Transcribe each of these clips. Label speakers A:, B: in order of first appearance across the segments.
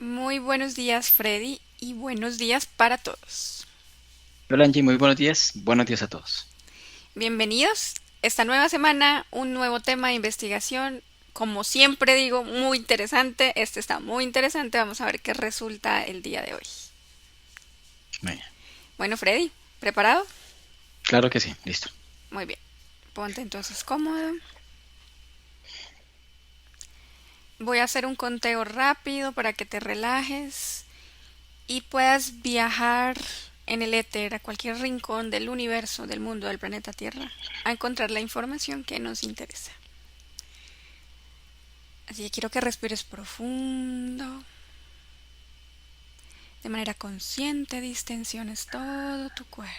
A: Muy buenos días, Freddy, y buenos días para todos.
B: Hola Angie, muy buenos días. Buenos días a todos.
A: Bienvenidos. Esta nueva semana, un nuevo tema de investigación. Como siempre digo, muy interesante. Este está muy interesante. Vamos a ver qué resulta el día de hoy.
B: Bueno,
A: Bueno, Freddy, ¿preparado?
B: claro que sí, listo.
A: Muy bien. Ponte entonces cómodo. Voy a hacer un conteo rápido para que te relajes y puedas viajar en el éter a cualquier rincón del universo, del mundo, del planeta Tierra, a encontrar la información que nos interesa. Así que quiero que respires profundo, de manera consciente, distensiones todo tu cuerpo.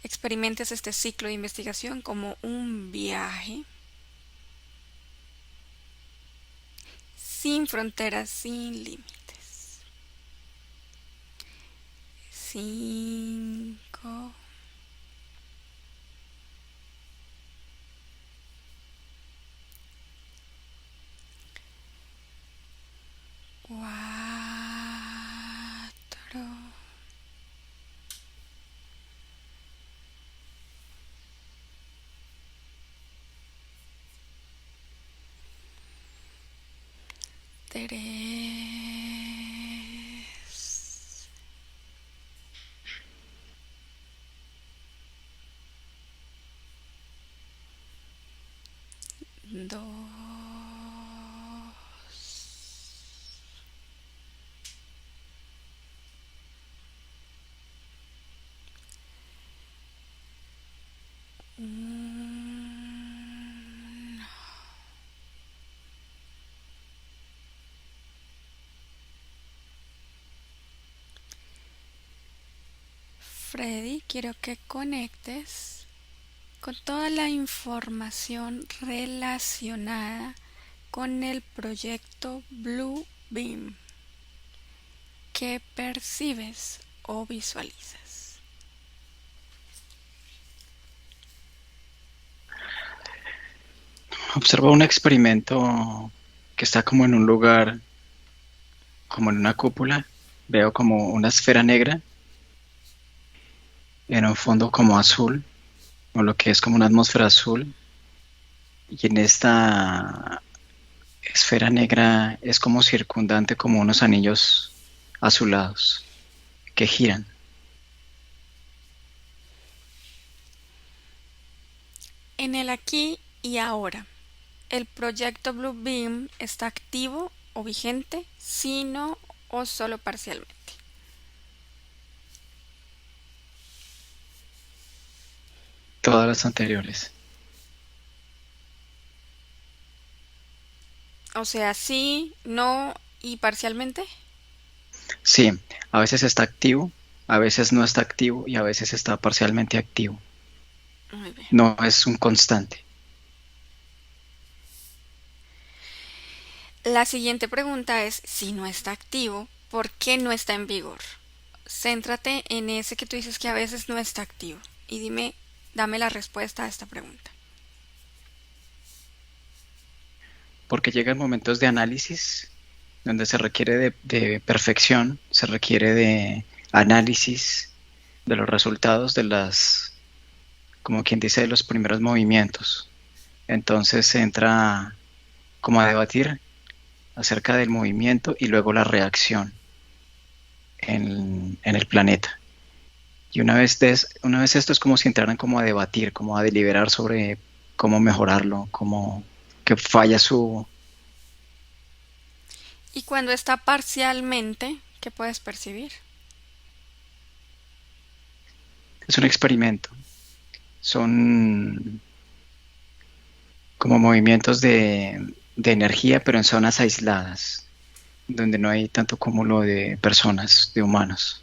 A: Experimentes este ciclo de investigación como un viaje sin fronteras, sin límites. 5, 4, 3, 2, 1. Freddy, quiero que conectes con toda la información relacionada con el proyecto Blue Beam. ¿Qué percibes o visualizas?
B: Observo un experimento que está como en un lugar, como en una cúpula. Veo como una esfera negra en un fondo como azul, o lo que es como una atmósfera azul. Y en esta esfera negra es como circundante, como unos anillos azulados que giran.
A: En el aquí y ahora, ¿el proyecto Blue Beam está activo o vigente? ¿Sí, no o solo parcialmente?
B: Todas las anteriores.
A: O sea, sí, no y parcialmente.
B: Sí, a veces está activo, a veces no está activo y a veces está parcialmente activo.
A: Muy bien.
B: No es un constante.
A: La siguiente pregunta es, si no está activo, ¿por qué no está en vigor? Céntrate en ese que tú dices que a veces no está activo y dame la respuesta a esta pregunta.
B: Porque llegan momentos de análisis donde se requiere de perfección, se requiere de análisis de los resultados de las, como quien dice, de los primeros movimientos. Entonces se entra como a debatir acerca del movimiento y luego la reacción en el planeta. Y una vez esto es como si entraran como a debatir, como a deliberar sobre cómo mejorarlo, cómo que falla su...
A: Y cuando está parcialmente, ¿qué puedes percibir?
B: Es un experimento. Son como movimientos de energía, pero en zonas aisladas, donde no hay tanto cúmulo de personas, de humanos.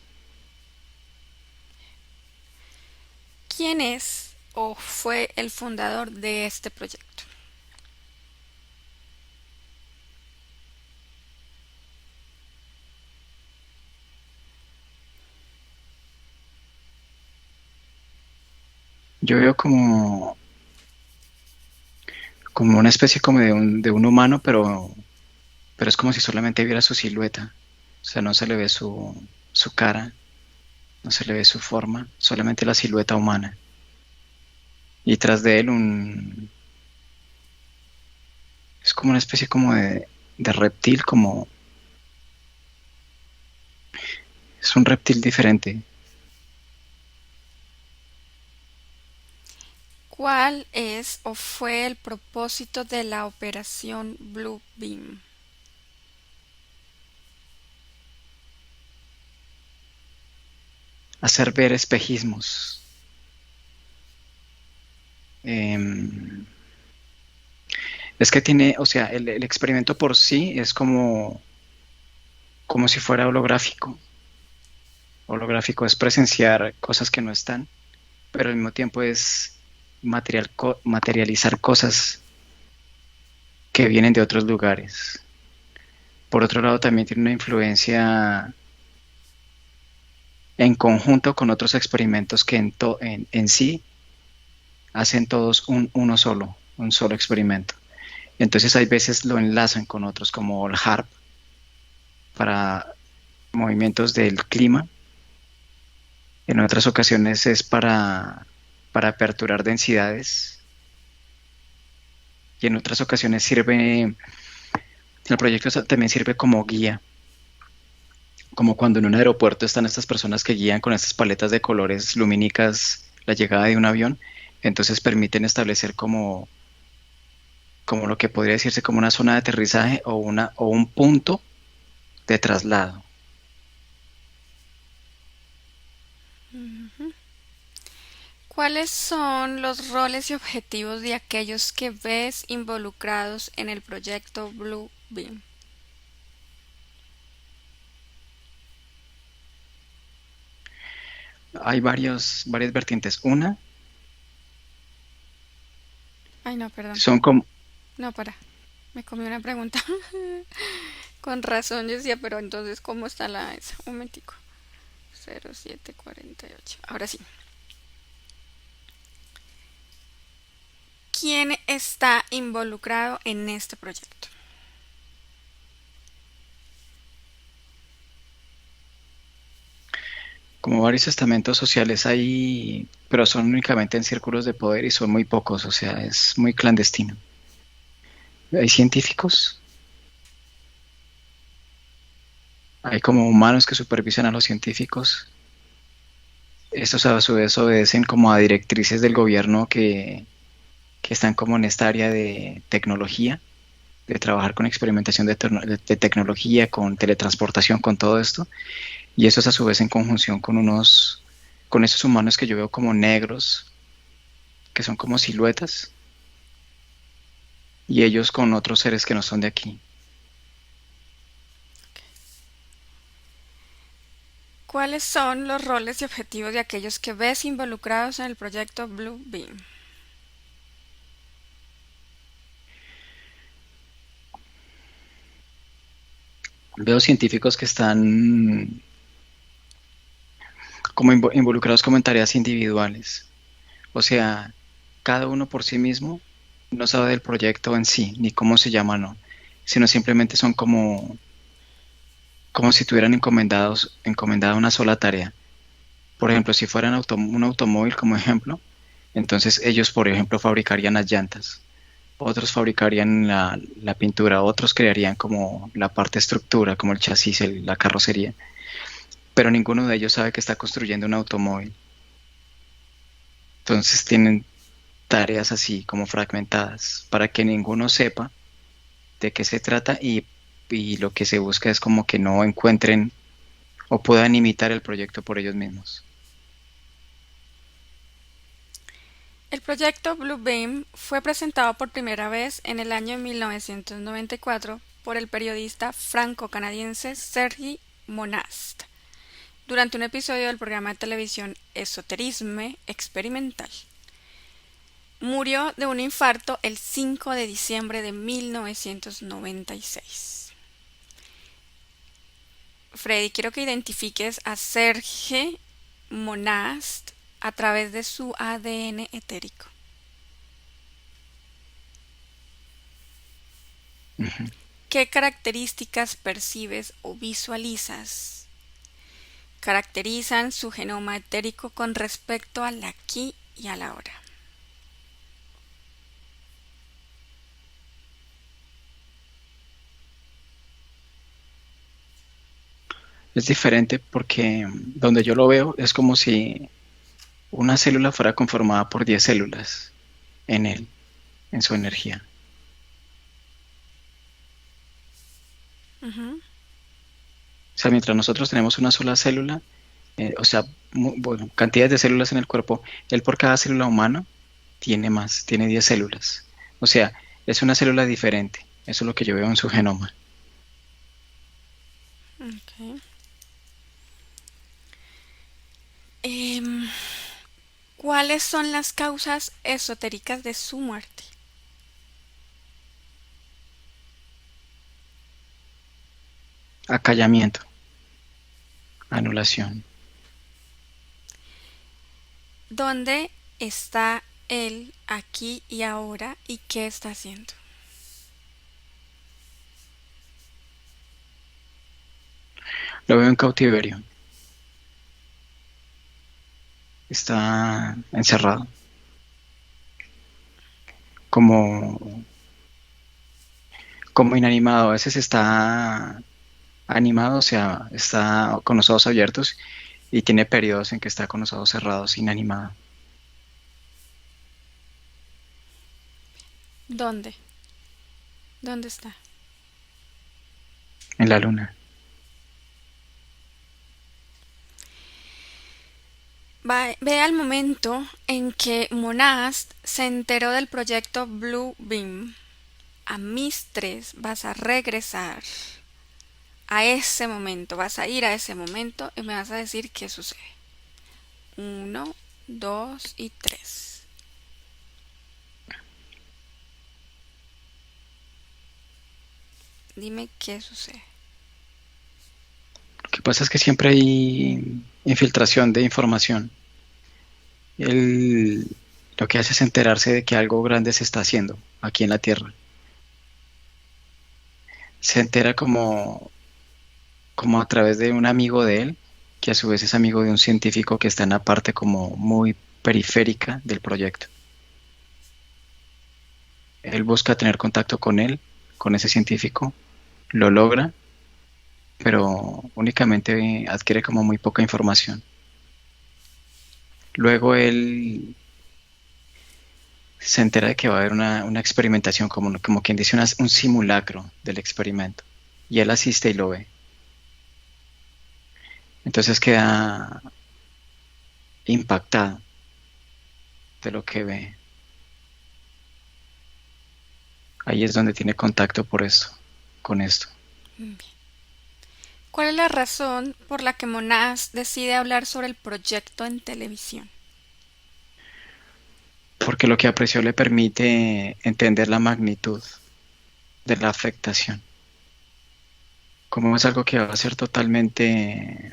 A: ¿Quién es o fue el fundador de este proyecto?
B: Yo veo como una especie como de un humano, pero es como si solamente viera su silueta. O sea, no se le ve su cara, no se le ve su forma, solamente la silueta humana. Y tras de él es como una especie como de reptil, como es un reptil diferente.
A: ¿Cuál es o fue el propósito de la operación Blue Beam?
B: Hacer ver espejismos. Em, es que tiene, o sea, el experimento por sí es como si fuera holográfico. Holográfico es presenciar cosas que no están, pero al mismo tiempo es materializar cosas que vienen de otros lugares. Por otro lado, también tiene una influencia en conjunto con otros experimentos que en sí hacen todos un solo experimento. Entonces hay veces lo enlazan con otros como el HARP para movimientos del clima. En otras ocasiones es para aperturar densidades y en otras ocasiones el proyecto también sirve como guía, como cuando en un aeropuerto están estas personas que guían con estas paletas de colores lumínicas la llegada de un avión, entonces permiten establecer como lo que podría decirse como una zona de aterrizaje o un punto de traslado.
A: ¿Cuáles son los roles y objetivos de aquellos que ves involucrados en el proyecto Blue Beam?
B: Hay varias vertientes. Una
A: Ay, no, perdón.
B: son como,
A: No, para. Me comí una pregunta. Con razón yo decía, pero entonces, ¿cómo está la esa? Un momentico. 0748. Ahora sí. ¿Quién está involucrado en este proyecto?
B: como varios estamentos sociales ahí, pero son únicamente en círculos de poder y son muy pocos, o sea, es muy clandestino. Hay científicos, hay como humanos que supervisan a los científicos. Estos a su vez obedecen como a directrices del gobierno que están como en esta área de tecnología, de trabajar con experimentación de tecnología, con teletransportación, con todo esto. Y eso es a su vez en conjunción con esos humanos que yo veo como negros, que son como siluetas, y ellos con otros seres que no son de aquí.
A: ¿Cuáles son los roles y objetivos de aquellos que ves involucrados en el proyecto Blue Beam?
B: Veo científicos que están como involucrados como en tareas individuales. O sea, cada uno por sí mismo no sabe del proyecto en sí, ni cómo se llama, no, sino simplemente son como si tuvieran encomendada una sola tarea. Por ejemplo, si fueran un automóvil como ejemplo, entonces ellos, por ejemplo, fabricarían las llantas, otros fabricarían la pintura, otros crearían como la parte estructura, como el chasis, la carrocería, pero ninguno de ellos sabe que está construyendo un automóvil. Entonces tienen tareas así como fragmentadas para que ninguno sepa de qué se trata y lo que se busca es como que no encuentren o puedan imitar el proyecto por ellos mismos.
A: El proyecto Blue Beam fue presentado por primera vez en el año 1994 por el periodista franco-canadiense Sergi Monast durante un episodio del programa de televisión Esoterisme Experimental. Murió de un infarto el 5 de diciembre de 1996. Freddy, quiero que identifiques a Serge Monast a través de su ADN etérico.
B: Ujú.
A: ¿Qué características percibes o visualizas? Caracterizan su genoma etérico con respecto al aquí y a la hora.
B: Es diferente porque donde yo lo veo es como si una célula fuera conformada por 10 células en él, en su energía.
A: Ujú.
B: O sea, mientras nosotros tenemos una sola célula, o sea, bueno, cantidades de células en el cuerpo, él por cada célula humana tiene más, tiene 10 células. O sea, es una célula diferente. Eso es lo que yo veo en su genoma.
A: Ok. Em, ¿Cuáles son las causas esotéricas de su muerte?
B: Acallamiento, anulación.
A: ¿Dónde está él aquí y ahora y qué está haciendo?
B: Lo veo en cautiverio. Está encerrado, como, como inanimado. A veces está animado, o sea, está con los ojos abiertos y tiene periodos en que está con los ojos cerrados, inanimado,
A: ¿Dónde? ¿Dónde está?
B: en la luna.
A: Ve al momento en que Monast se enteró del proyecto Blue Beam. A mis 3 vas a regresar a ese momento, vas a ir a ese momento y me vas a decir qué sucede. Uno, 2 y 3. Dime qué sucede.
B: Lo que pasa es que siempre hay infiltración de información. Él lo que hace es enterarse de que algo grande se está haciendo aquí en la Tierra. Se entera como a través de un amigo de él, que a su vez es amigo de un científico que está en la parte como muy periférica del proyecto. Él busca tener contacto con él, con ese científico, lo logra, pero únicamente adquiere como muy poca información. Luego él se entera de que va a haber una experimentación, como quien dice, un simulacro del experimento. Y él asiste y lo ve. Entonces queda impactado de lo que ve. Ahí es donde tiene contacto por esto, con esto.
A: Bien. ¿Cuál es la razón por la que Monast decide hablar sobre el proyecto en televisión?
B: Porque lo que apreció le permite entender la magnitud de la afectación. Como es algo que va a ser totalmente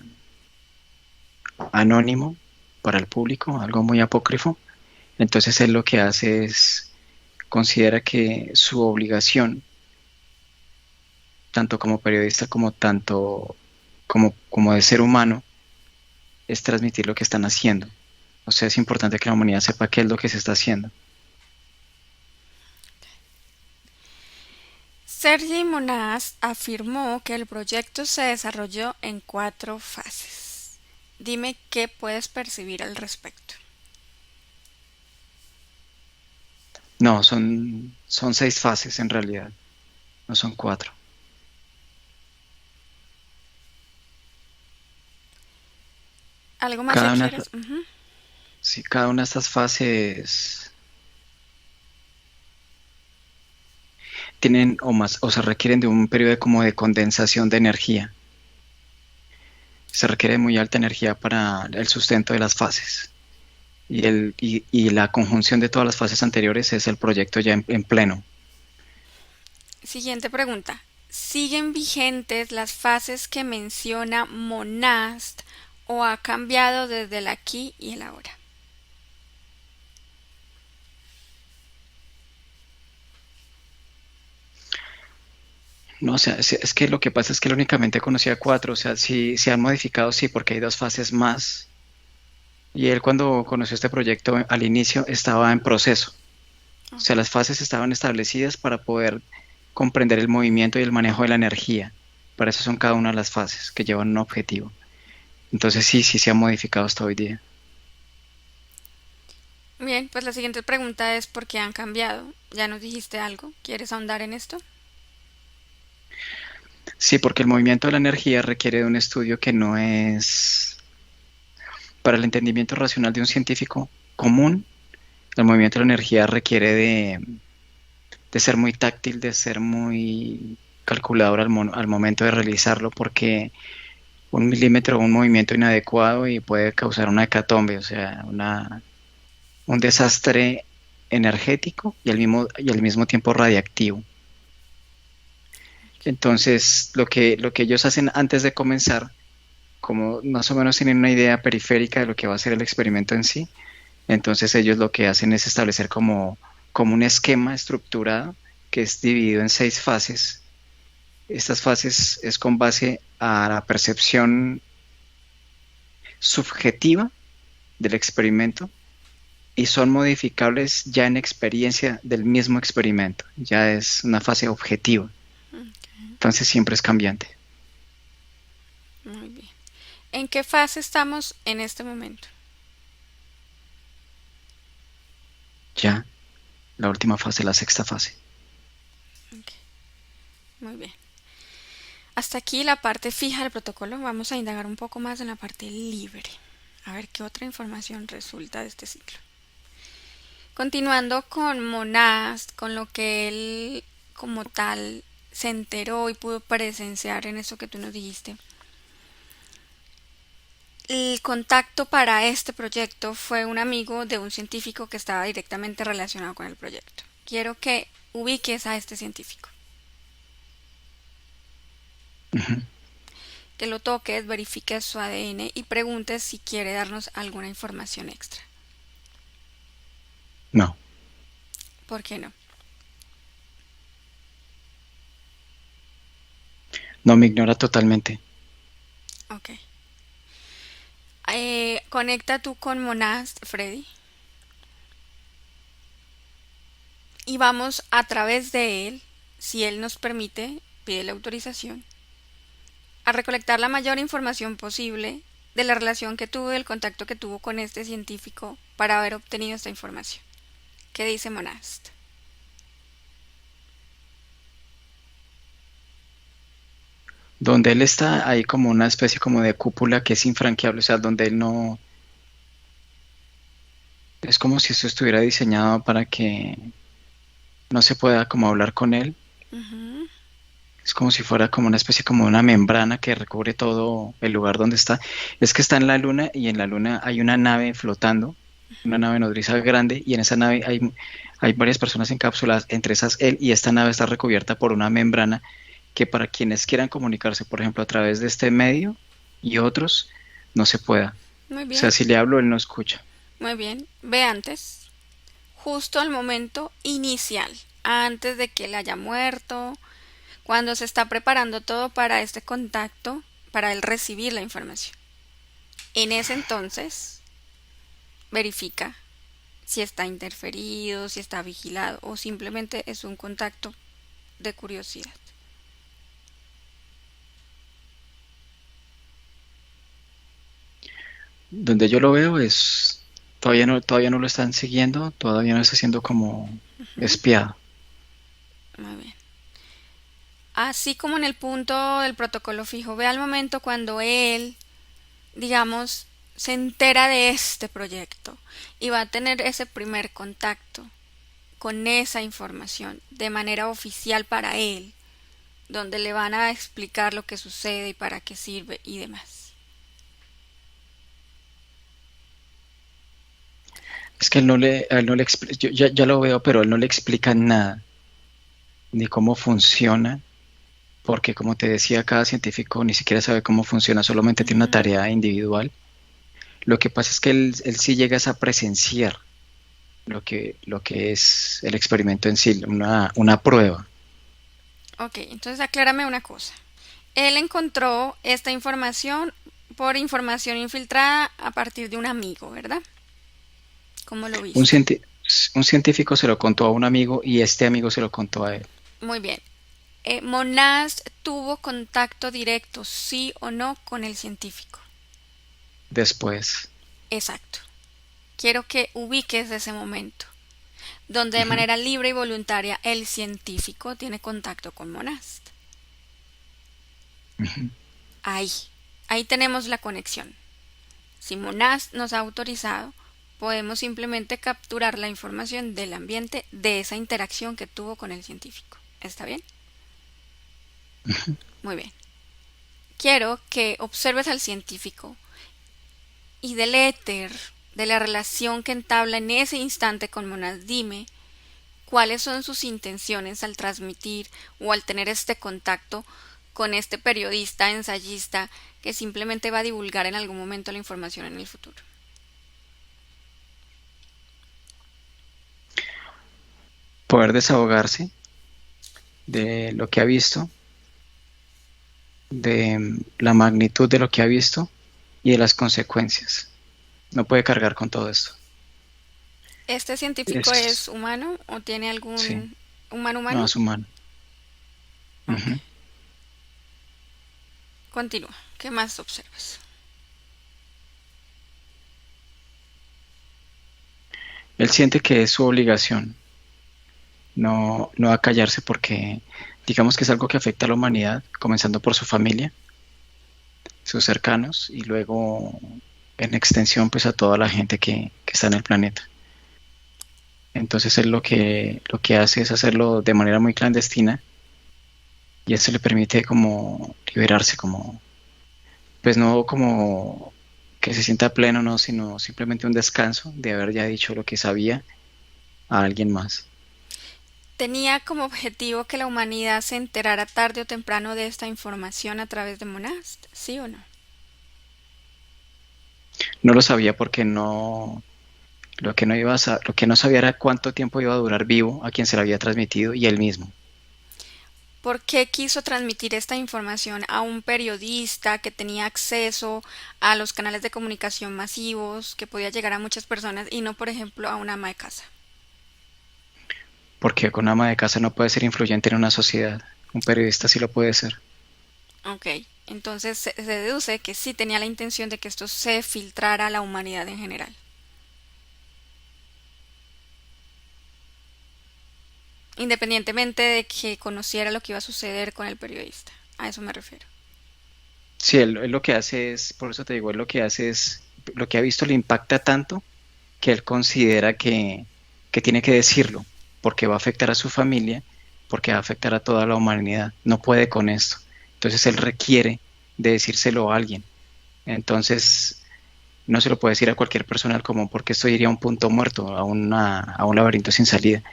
B: anónimo para el público, algo muy apócrifo, entonces él lo que hace es considera que su obligación, tanto como periodista como como de ser humano, es transmitir lo que están haciendo. O sea, es importante que la humanidad sepa qué es lo que se está haciendo.
A: Sergi Monast afirmó que el proyecto se desarrolló en 4 fases. Dime qué puedes percibir al respecto.
B: No, son 6 fases en realidad, no son 4.
A: ¿Algo más que
B: Cada una,
A: quieras? Ujú.
B: sí, cada una de estas fases tienen o más, o se requieren de un periodo como de condensación de energía. Se requiere muy alta energía para el sustento de las fases. Y la conjunción de todas las fases anteriores es el proyecto ya en pleno.
A: Siguiente pregunta. ¿Siguen vigentes las fases que menciona Monast o ha cambiado desde el aquí y el ahora?
B: No, o sea, es que lo que pasa es que él únicamente conocía cuatro, o sea, sí se han modificado, sí, porque hay dos fases más. Y él cuando conoció este proyecto al inicio estaba en proceso. O
A: Ok.
B: sea, las fases estaban establecidas para poder comprender el movimiento y el manejo de la energía. Para eso son cada una de las fases que llevan un objetivo. Entonces sí se ha modificado hasta hoy día.
A: Bien, pues la siguiente pregunta es ¿por qué han cambiado? Ya nos dijiste algo. ¿Quieres ahondar en esto?
B: Sí, porque el movimiento de la energía requiere de un estudio que no es para el entendimiento racional de un científico común. El movimiento de la energía requiere de ser muy táctil, de ser muy calculador al momento de realizarlo, porque un milímetro o un movimiento inadecuado y puede causar una hecatombe, o sea, un desastre energético y al mismo tiempo radiactivo. Entonces, lo que ellos hacen antes de comenzar, como más o menos tienen una idea periférica de lo que va a ser el experimento en sí, entonces ellos lo que hacen es establecer como un esquema estructurado que es dividido en 6 fases. Estas fases es con base a la percepción subjetiva del experimento y son modificables ya en experiencia del mismo experimento. Ya es una fase objetiva. Entonces siempre es cambiante.
A: Muy bien. ¿En qué fase estamos en este momento?
B: Ya la última fase, la sexta fase.
A: Ok, muy bien. Hasta aquí la parte fija del protocolo. Vamos a indagar un poco más en la parte libre. A ver qué otra información resulta de este ciclo. Continuando con Monast, con lo que él como tal se enteró y pudo presenciar en eso que tú nos dijiste. El contacto para este proyecto fue un amigo de un científico que estaba directamente relacionado con el proyecto. Quiero que ubiques a este científico,
B: Ujú.
A: que lo toques, verifiques su ADN y preguntes si quiere darnos alguna información extra.
B: No,
A: ¿Por qué no?
B: no me ignora totalmente.
A: Ok. Conecta tú con Monast, Freddy, y vamos a través de él, si él nos permite, pide la autorización, a recolectar la mayor información posible de la relación que tuvo y el contacto que tuvo con este científico para haber obtenido esta información. ¿Qué dice Monast?
B: Donde él está, hay como una especie como de cúpula que es infranqueable, o sea, donde él no, es como si esto estuviera diseñado para que no se pueda como hablar con él.
A: Ujú.
B: Es como si fuera como una especie como una membrana que recubre todo el lugar donde está. Es que está en la luna y en la luna hay una nave flotando, una nave nodriza grande y en esa nave hay varias personas encapsuladas, entre esas él y esta nave está recubierta por una membrana que para quienes quieran comunicarse, por ejemplo, a través de este medio y otros, no se pueda.
A: Muy
B: O sea,
A: bien,
B: si le hablo, él no escucha.
A: muy bien. Ve antes, justo al momento inicial, antes de que él haya muerto, cuando se está preparando todo para este contacto, para él recibir la información. En ese entonces, verifica si está interferido, si está vigilado o simplemente es un contacto de curiosidad.
B: Donde yo lo veo es, todavía no lo están siguiendo, todavía no está siendo como
A: Ujú.
B: espiado.
A: Muy bien. Así como en el punto del protocolo fijo, ve al momento cuando él, digamos, se entera de este proyecto y va a tener ese primer contacto con esa información de manera oficial para él, donde le van a explicar lo que sucede y para qué sirve y demás.
B: Es que a él no le yo ya lo veo, pero a él no le explican nada, ni cómo funciona, porque como te decía, cada científico ni siquiera sabe cómo funciona, solamente tiene una
A: Ujú.
B: tarea individual. Lo que pasa es que él sí llega a presenciar lo que es el experimento en sí, una prueba.
A: Ok, entonces aclárame una cosa. Él encontró esta información por información infiltrada a partir de un amigo, ¿verdad? ¿Cómo lo
B: Un,
A: viste?
B: cienti- un científico se lo contó a un amigo y este amigo se lo contó a él
A: Muy bien. Monast tuvo contacto directo, sí o no, con el científico.
B: después.
A: Exacto. Quiero que ubiques ese momento, donde de
B: Ujú,
A: manera libre y voluntaria el científico tiene contacto con Monast.
B: ujú.
A: Ahí, ahí tenemos la conexión. Si Monast nos ha autorizado, podemos simplemente capturar la información del ambiente de esa interacción que tuvo con el científico. ¿Está bien? Muy bien. Quiero que observes al científico y del éter, de la relación que entabla en ese instante con Monast. Dime cuáles son sus intenciones al transmitir o al tener este contacto con este periodista, ensayista, que simplemente va a divulgar en algún momento la información en el futuro.
B: Poder desahogarse de lo que ha visto, de la magnitud de lo que ha visto y de las consecuencias. No puede cargar con todo esto.
A: ¿Este científico es
B: Es,
A: humano o tiene
B: sí,
A: algún humano
B: no
A: humano?
B: es humano.
A: Ok,
B: Ujú.
A: continúa. ¿Qué más observas?
B: Él siente que es su obligación no acallarse porque digamos que es algo que afecta a la humanidad, comenzando por su familia, sus cercanos y luego en extensión pues a toda la gente que está en el planeta. Entonces él lo que hace es hacerlo de manera muy clandestina y eso le permite como liberarse, como pues no como que se sienta pleno, no, sino simplemente un descanso de haber ya dicho lo que sabía a alguien más.
A: ¿Tenía como objetivo que la humanidad se enterara tarde o temprano de esta información a través de Monast? ¿Sí o no?
B: No lo sabía porque lo que no lo que no sabía era cuánto tiempo iba a durar vivo a quien se lo había transmitido y él mismo.
A: ¿Por qué quiso transmitir esta información a un periodista que tenía acceso a los canales de comunicación masivos, que podía llegar a muchas personas y no, por ejemplo, a una ama de casa?
B: Porque con ama de casa no puede ser influyente en una sociedad. Un periodista sí lo puede ser.
A: Ok, entonces se deduce que sí tenía la intención de que esto se filtrara a la humanidad en general, independientemente de que conociera lo que iba a suceder con el periodista. A eso me refiero.
B: Sí, él lo que hace es, por eso te digo, él lo que hace es, lo que ha visto le impacta tanto que él considera que tiene que decirlo, porque va a afectar a su familia, porque va a afectar a toda la humanidad. No puede con esto. Entonces él requiere de decírselo a alguien. Entonces no se lo puede decir a cualquier persona del común porque esto iría a un punto muerto, a un laberinto sin salida.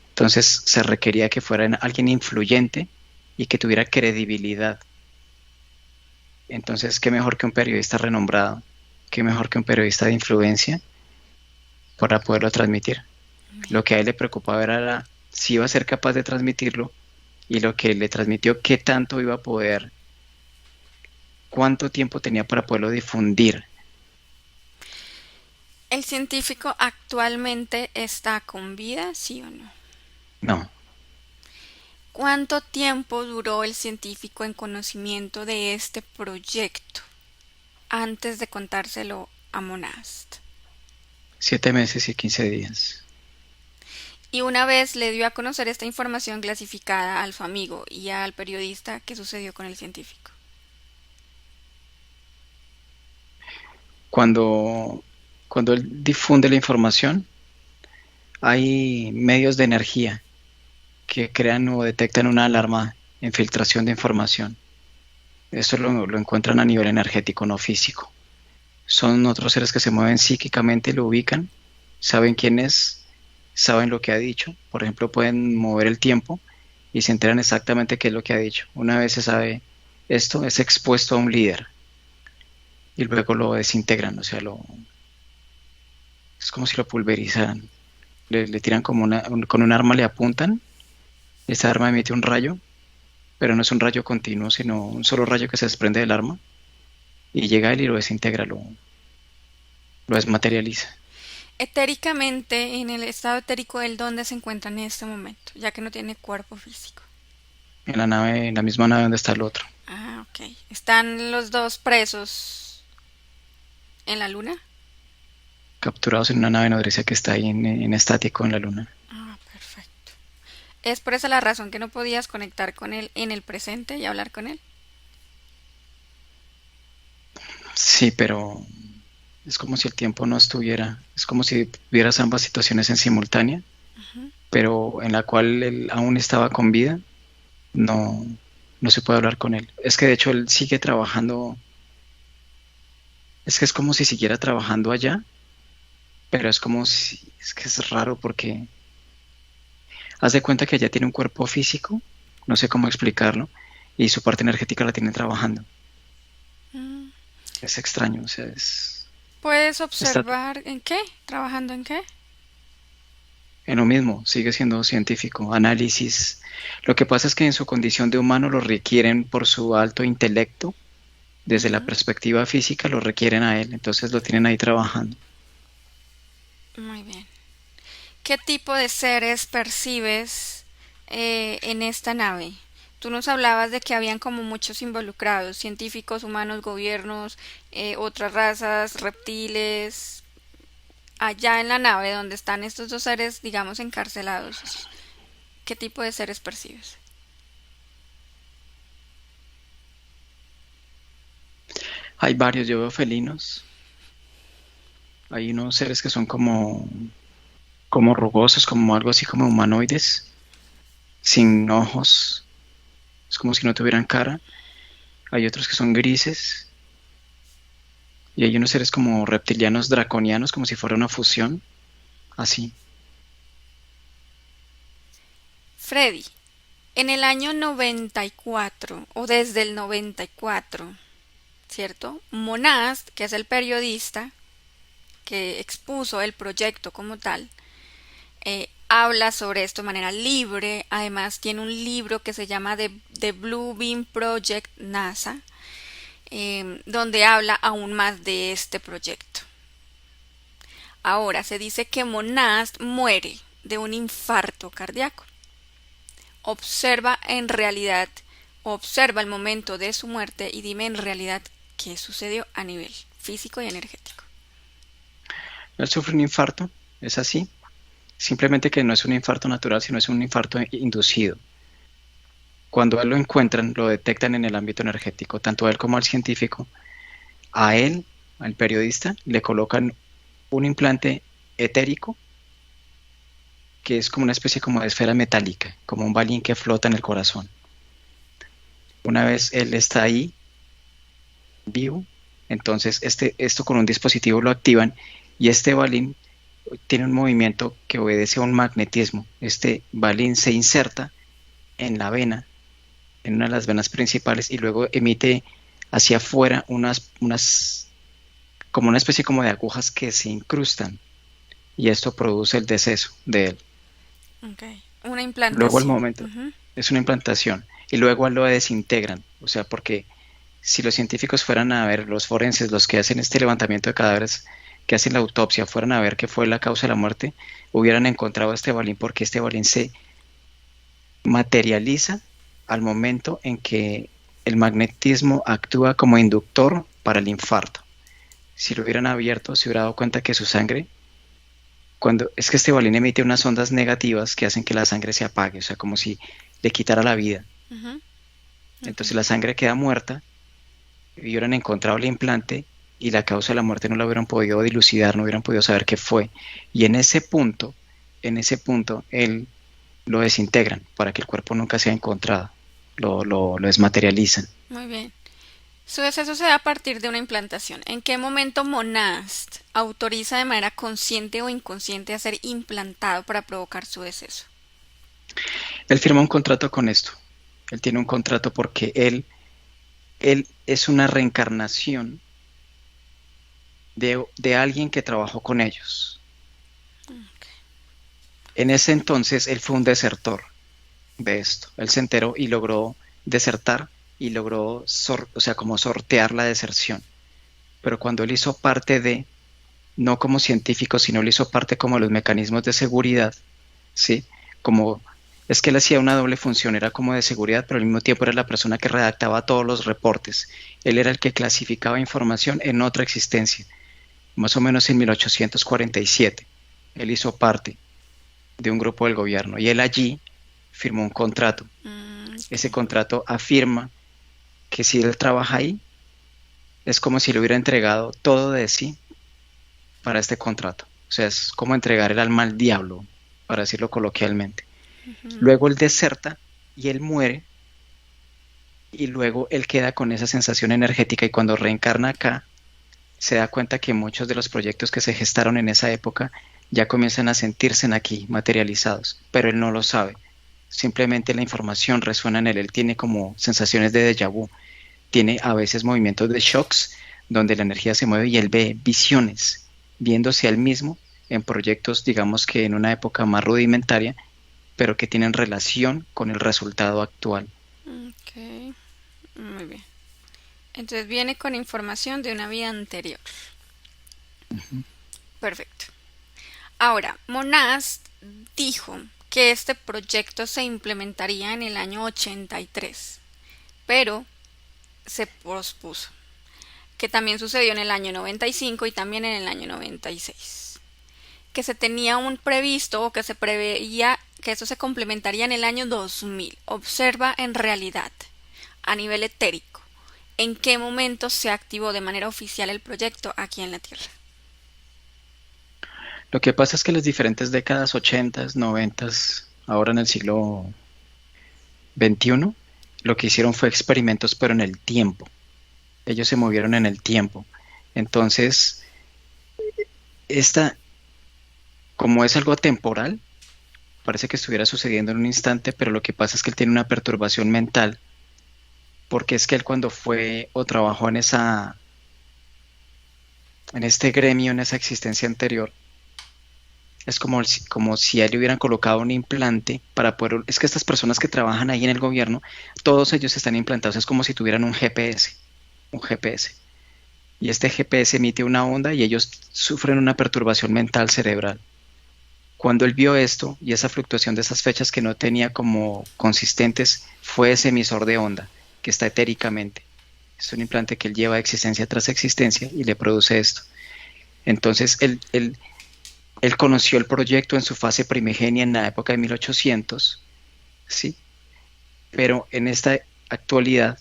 B: Entonces se requería que fuera alguien influyente y que tuviera credibilidad. Entonces, ¿qué mejor que un periodista renombrado? ¿Qué mejor que un periodista de influencia para poderlo transmitir? Lo que a él le preocupaba era si iba a ser capaz de transmitirlo y lo que le transmitió, qué tanto iba a poder, cuánto tiempo tenía para poderlo difundir.
A: ¿El científico actualmente está con vida, sí o no?
B: No,
A: ¿Cuánto tiempo duró el científico en conocimiento de este proyecto antes de contárselo a Monast?
B: 7 meses y 15 días.
A: Y una vez le dio a conocer esta información clasificada al amigo y al periodista, ¿qué sucedió con el científico?
B: Cuando, cuando él difunde la información, hay medios de energía que crean o detectan una alarma en filtración de información. Esto lo encuentran a nivel energético, no físico. Son otros seres que se mueven psíquicamente, lo ubican, saben quién es, saben lo que ha dicho. Por ejemplo, pueden mover el tiempo y se enteran exactamente qué es lo que ha dicho. Una vez se sabe esto, es expuesto a un líder y luego lo desintegran, o sea, es como si lo pulverizaran. Le tiran como con un arma le apuntan, esa arma emite un rayo pero no es un rayo continuo, sino un solo rayo que se desprende del arma y llega a él y lo desintegra, lo desmaterializa.
A: Etéricamente, en el estado etérico, ¿él dónde se encuentra en este momento? Ya que no tiene cuerpo físico.
B: En la nave, en la misma nave donde está el otro,
A: Ah, ok. ¿Están los dos presos en la luna?
B: capturados en una nave nodriza que está ahí en estático en la luna.
A: Ah, perfecto. ¿Es por esa la razón que no podías conectar con él en el presente y hablar con él?
B: Sí, pero es como si el tiempo no estuviera, es como si vieras ambas situaciones en simultánea, pero en la cual él aún estaba con vida, no, no se puede hablar con él. Es que de hecho él sigue trabajando, es que es como si siguiera trabajando allá, pero es como si, es que es raro porque haz de cuenta que allá tiene un cuerpo físico, no sé cómo explicarlo, y su parte energética la tiene trabajando.
A: Mm.
B: Es extraño, o sea,
A: ¿Puedes
B: está
A: observar en qué? ¿Trabajando en qué?
B: en lo mismo, sigue siendo científico, análisis. Lo que pasa es que en su condición de humano lo requieren por su alto intelecto, desde la
A: Ujú.
B: perspectiva física lo requieren a él, entonces lo tienen ahí trabajando.
A: Muy bien. ¿Qué tipo de seres percibes en esta nave? Tú nos hablabas de que habían como muchos involucrados, científicos, humanos, gobiernos, otras razas, reptiles. Allá en la nave donde están estos dos seres, digamos, encarcelados, ¿qué tipo de seres percibes?
B: Hay varios, yo veo felinos, hay unos seres que son como rugosos, como algo así como humanoides, sin ojos, es como si no tuvieran cara. Hay otros que son grises y hay unos seres como reptilianos draconianos, como si fuera una fusión, así.
A: Freddy, en el año 94 o desde el 94, ¿cierto? Monast, que es el periodista que expuso el proyecto como tal, habla sobre esto de manera libre. Además, tiene un libro que se llama The Blue Beam Project NASA, donde habla aún más de este proyecto. Ahora, se dice que Monast muere de un infarto cardíaco. Observa en realidad, observa el momento de su muerte y dime en realidad qué sucedió a nivel físico y energético.
B: Él sufre un infarto, es así, simplemente que no es un infarto natural, sino es un infarto inducido. Cuando a él lo encuentran, lo detectan en el ámbito energético, tanto a él como al científico. A él, al periodista, le colocan un implante etérico, que es como una especie como de esfera metálica, como un balín que flota en el corazón. Una vez él está ahí, vivo, entonces esto con un dispositivo lo activan y este balín tiene un movimiento que obedece a un magnetismo. Este balín se inserta en la vena, en una de las venas principales y luego emite hacia afuera como una especie como de agujas que se incrustan y esto produce el deceso de él.
A: Okay. Una
B: Luego al
A: implantación.
B: momento
A: Ujú.
B: es una implantación y luego lo desintegran, o sea, porque si los científicos fueran a ver, los forenses, los que hacen este levantamiento de cadáveres, que hacen la autopsia, fueran a ver qué fue la causa de la muerte, hubieran encontrado este balín porque este balín se materializa al momento en que el magnetismo actúa como inductor para el infarto. Si lo hubieran abierto, se hubiera dado cuenta que su sangre, cuando es que este balín emite unas ondas negativas que hacen que la sangre se apague, o sea, como si le quitara la vida.
A: Ujú.
B: Entonces
A: Okay.
B: la sangre queda muerta y hubieran encontrado el implante y la causa de la muerte no la hubieran podido dilucidar, no hubieran podido saber qué fue. Y en ese punto, él lo desintegran para que el cuerpo nunca sea encontrado, lo desmaterializan.
A: Muy bien. Su deceso se da a partir de una implantación. ¿En qué momento Monast autoriza de manera consciente o inconsciente a ser implantado para provocar su deceso?
B: Él firma un contrato con esto, él tiene un contrato porque él es una reencarnación de alguien que trabajó con ellos. En ese entonces él fue un desertor de esto, él se enteró y logró desertar y logró, o sea, como sortear la deserción. Pero cuando él hizo parte de, no como científico, sino él hizo parte como de los mecanismos de seguridad, ¿sí? Como es que él hacía una doble función, era como de seguridad, pero al mismo tiempo era la persona que redactaba todos los reportes. Él era el que clasificaba información en otra existencia, más o menos en 1847. Él hizo parte de un grupo del gobierno y él allí firmó un contrato. Ese
A: Ok.
B: contrato afirma que si él trabaja ahí, es como si le hubiera entregado todo de sí para este contrato. O sea, es como entregar el alma al diablo, para decirlo coloquialmente.
A: Ujú.
B: Luego él deserta y él muere y luego él queda con esa sensación energética y cuando reencarna acá se da cuenta que muchos de los proyectos que se gestaron en esa época ya comienzan a sentirse aquí materializados, pero él no lo sabe. Simplemente la información resuena en él, él tiene como sensaciones de déjà vu, tiene a veces movimientos de shocks donde la energía se mueve y él ve visiones, viéndose a él mismo en proyectos, digamos que en una época más rudimentaria, pero que tienen relación con el resultado actual.
A: Ok, muy bien. Entonces viene con información de una vida anterior. Perfecto. Ahora, Monast dijo que este proyecto se implementaría en el año 83, pero se pospuso, que también sucedió en el año 95 y también en el año 96. Que se tenía un previsto o que se preveía que eso se complementaría en el año 2000. Observa en realidad, a nivel etérico, en qué momento se activó de manera oficial el proyecto aquí en la Tierra.
B: Lo que pasa es que las diferentes décadas 80, 90, ahora en el siglo XXI, lo que hicieron fue experimentos, pero en el tiempo. Ellos se movieron en el tiempo. Entonces, esta, como es algo temporal, parece que estuviera sucediendo en un instante, pero lo que pasa es que él tiene una perturbación mental, porque es que él cuando fue o trabajó en este gremio, en esa existencia anterior, es como si a él le hubieran colocado un implante para poder... Es que estas personas que trabajan ahí en el gobierno, todos ellos están implantados, es como si tuvieran un GPS, un GPS. Y este GPS emite una onda y ellos sufren una perturbación mental cerebral. Cuando él vio esto y esa fluctuación de esas fechas que no tenía como consistentes, fue ese emisor de onda que está etéricamente. Es un implante que él lleva existencia tras existencia y le produce esto. Entonces, él conoció el proyecto en su fase primigenia en la época de 1800, ¿sí? Pero en esta actualidad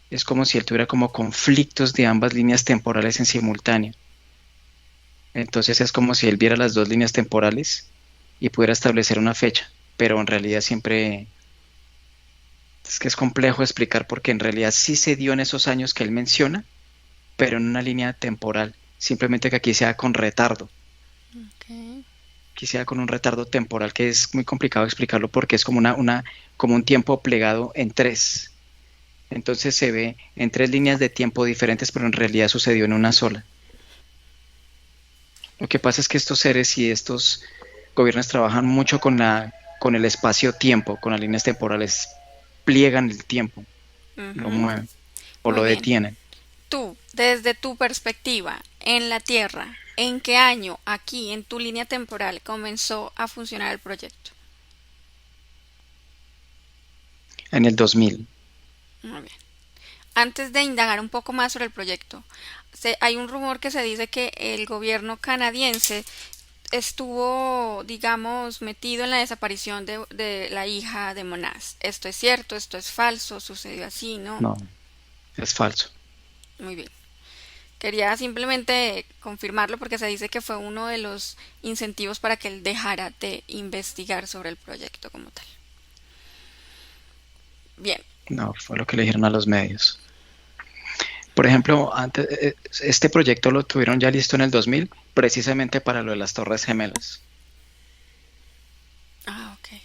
B: es como si él tuviera como conflictos de ambas líneas temporales en simultáneo. Entonces es como si él viera las dos líneas temporales y pudiera establecer una fecha, pero en realidad siempre es que es complejo explicar porque en realidad sí se dio en esos años que él menciona, pero en una línea temporal, simplemente que aquí sea con retardo,
A: Okay.
B: aquí sea con un retardo temporal que es muy complicado explicarlo porque es como como un tiempo plegado en tres. Entonces se ve en tres líneas de tiempo diferentes, pero en realidad sucedió en una sola. Lo que pasa es que estos seres y estos gobiernos trabajan mucho con el espacio-tiempo, con las líneas temporales, pliegan el tiempo, lo
A: Ujú.
B: mueven o
A: Muy
B: lo
A: bien.
B: detienen.
A: Tú, desde tu perspectiva, en la Tierra, ¿en qué año aquí en tu línea temporal comenzó a funcionar el proyecto?
B: En el 2000,
A: Muy bien. Antes de indagar un poco más sobre el proyecto, hay un rumor que se dice que el gobierno canadiense estuvo, digamos, metido en la desaparición de la hija de Monas. ¿Esto es cierto? ¿Esto es falso? ¿Sucedió así? ¿No?
B: no, es falso.
A: Muy bien. Quería simplemente confirmarlo porque se dice que fue uno de los incentivos para que él dejara de investigar sobre el proyecto como tal. Bien.
B: No, fue lo que le dijeron a los medios. Por ejemplo, antes, este proyecto lo tuvieron ya listo en el 2000, precisamente para lo de las Torres Gemelas.
A: Ah, ok.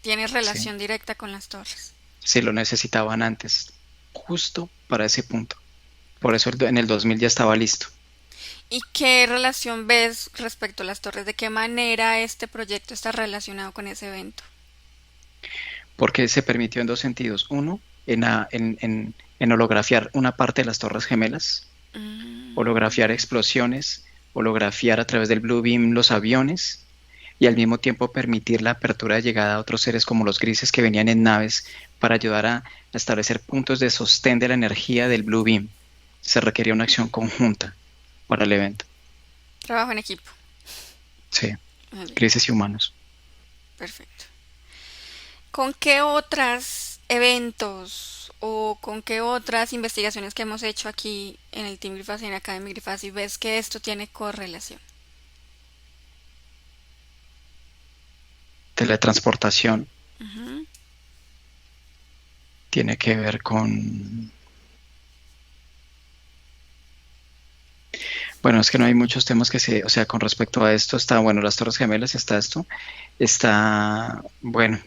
A: Tiene
B: Sí,
A: relación directa con las torres.
B: sí lo necesitaban antes, justo para ese punto. Por eso en el 2000 ya estaba listo.
A: ¿Y qué relación ves respecto a las torres? ¿De qué manera este proyecto está relacionado con ese evento?
B: Porque se permitió en dos sentidos. Uno, en holografiar una parte de las Torres Gemelas, holografiar
A: Mm,
B: explosiones, holografiar a través del Blue Beam los aviones y al mismo tiempo permitir la apertura de llegada a otros seres como los grises que venían en naves para ayudar a establecer puntos de sostén de la energía del Blue Beam. Se requería una acción conjunta para el evento.
A: trabajo en equipo.
B: Sí,
A: Muy bien,
B: grises y humanos.
A: perfecto. ¿Con qué otros eventos o con qué otras investigaciones que hemos hecho aquí en el Team Grifas y en Academy Grifas y ves que esto tiene correlación?
B: Teletransportación
A: Ujú.
B: tiene que ver con... Bueno, es que no hay muchos temas que se... O sea, con respecto a esto está, bueno, las Torres Gemelas, está esto, está, bueno,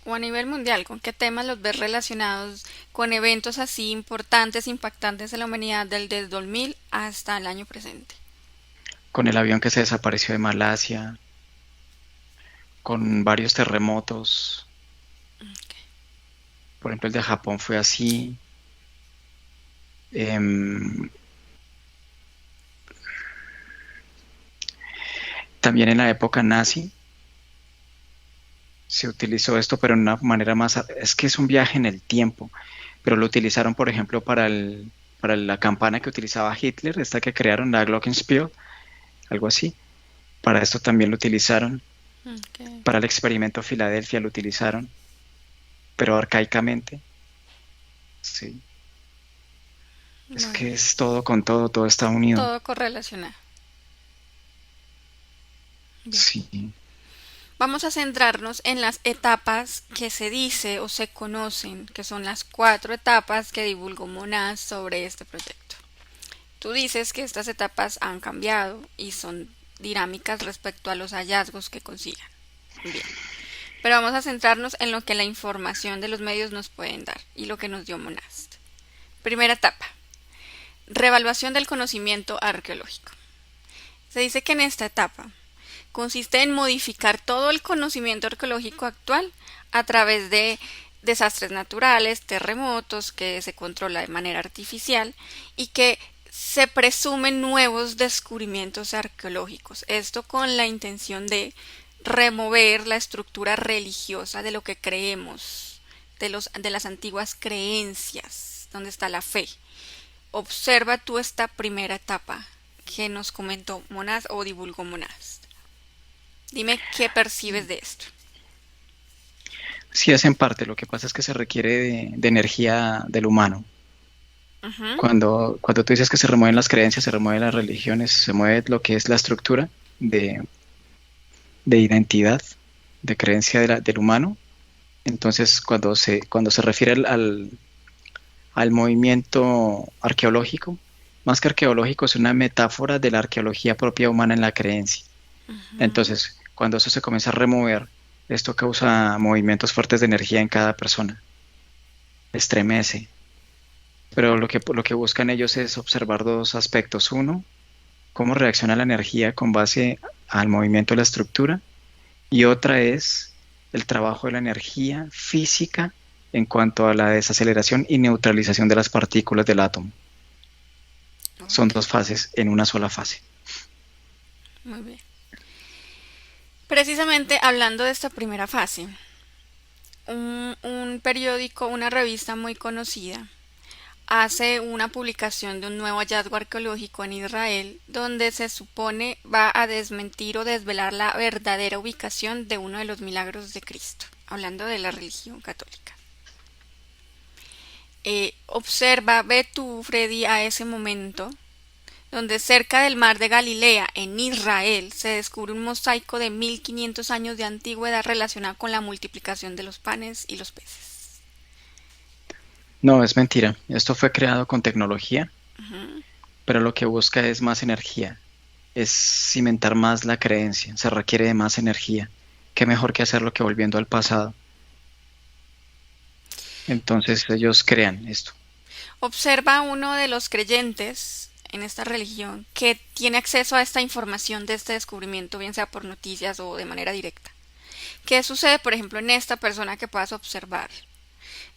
A: O a nivel mundial, ¿con qué temas los ves relacionados con eventos así importantes, impactantes en la humanidad desde el 2000 hasta el año presente?
B: con el avión que se desapareció de Malasia, con varios terremotos, por ejemplo, el de Japón fue así. Em, También en la época nazi se utilizó esto, pero en una manera más... Es que es un viaje en el tiempo, pero lo utilizaron, por ejemplo, para la campana que utilizaba Hitler, esta que crearon, la Glockenspiel, algo así. Para esto también lo utilizaron.
A: Ok.
B: Para el experimento Filadelfia lo utilizaron, pero arcaicamente. Sí. Es
A: Muy
B: que
A: bien.
B: es todo con todo, todo está unido.
A: Todo correlacionado. Bien.
B: Sí.
A: Vamos a centrarnos en las etapas que se dice o se conocen, que son las cuatro etapas que divulgó Monas sobre este proyecto. Tú dices que estas etapas han cambiado y son dinámicas respecto a los hallazgos que consigan. Bien, pero vamos a centrarnos en lo que la información de los medios nos pueden dar y lo que nos dio Monast. Primera etapa, reevaluación del conocimiento arqueológico. Se dice que en esta etapa consiste en modificar todo el conocimiento arqueológico actual a través de desastres naturales, terremotos, que se controla de manera artificial y que se presumen nuevos descubrimientos arqueológicos. Esto con la intención de remover la estructura religiosa de lo que creemos, de las antiguas creencias, donde está la fe. Observa tú esta primera etapa que nos comentó Monas o divulgó Monas. Dime qué percibes de esto.
B: Sí, es en parte. Lo que pasa es que se requiere de energía del humano.
A: Ujú.
B: Cuando tú dices que se remueven las creencias, se remueven las religiones, se mueve lo que es la estructura de, de identidad, de creencia del humano. Entonces, cuando se refiere al movimiento arqueológico, más que arqueológico, es una metáfora de la arqueología propia humana en la creencia.
A: Ujú.
B: Entonces, cuando eso se comienza a remover, esto causa movimientos fuertes de energía en cada persona, estremece. Pero lo que buscan ellos es observar dos aspectos. Uno, cómo reacciona la energía con base al movimiento de la estructura. Y otra es el trabajo de la energía física en cuanto a la desaceleración y neutralización de las partículas del átomo. Son
A: Ok,
B: dos fases en una sola fase.
A: muy bien. Precisamente hablando de esta primera fase, un periódico, una revista muy conocida, hace una publicación de un nuevo hallazgo arqueológico en Israel donde se supone va a desmentir o desvelar la verdadera ubicación de uno de los milagros de Cristo, hablando de la religión católica. Observa, ve tú, Freddy, a ese momento donde cerca del mar de Galilea, en Israel, se descubre un mosaico de 1500 años de antigüedad relacionado con la multiplicación de los panes y los peces.
B: No, es mentira. Esto fue creado con tecnología,
A: Ujú.
B: pero lo que busca es más energía, es cimentar más la creencia, se requiere de más energía. ¿Qué mejor que hacerlo que volviendo al pasado? Entonces ellos crean esto.
A: Observa a uno de los creyentes en esta religión que tiene acceso a esta información de este descubrimiento, bien sea por noticias o de manera directa. ¿Qué sucede, por ejemplo, en esta persona que puedas observar?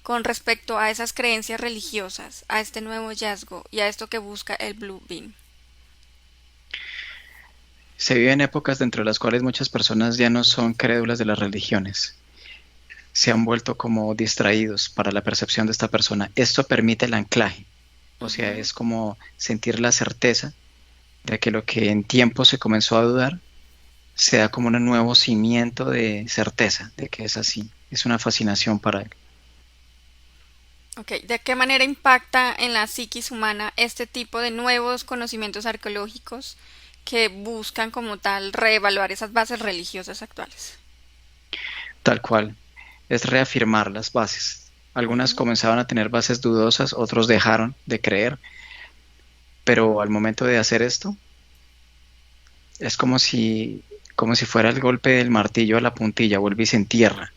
A: con respecto a esas creencias religiosas, a este nuevo hallazgo y a esto que busca el Blue Beam?
B: Se viven épocas dentro de las cuales muchas personas ya no son crédulas de las religiones. Se han vuelto como distraídos para la percepción de esta persona. Esto permite el anclaje, o sea,
A: Ujú.
B: es como sentir la certeza de que lo que en tiempo se comenzó a dudar se da como un nuevo cimiento de certeza de que es así. Es una fascinación para él.
A: Ok, ¿de qué manera impacta en la psiquis humana este tipo de nuevos conocimientos arqueológicos que buscan como tal reevaluar esas bases religiosas actuales?
B: Tal cual, es reafirmar las bases. Algunas
A: Ujú.
B: comenzaban a tener bases dudosas, otros dejaron de creer, pero al momento de hacer esto, es como si fuera el golpe del martillo a la puntilla, vuelve y se entierra,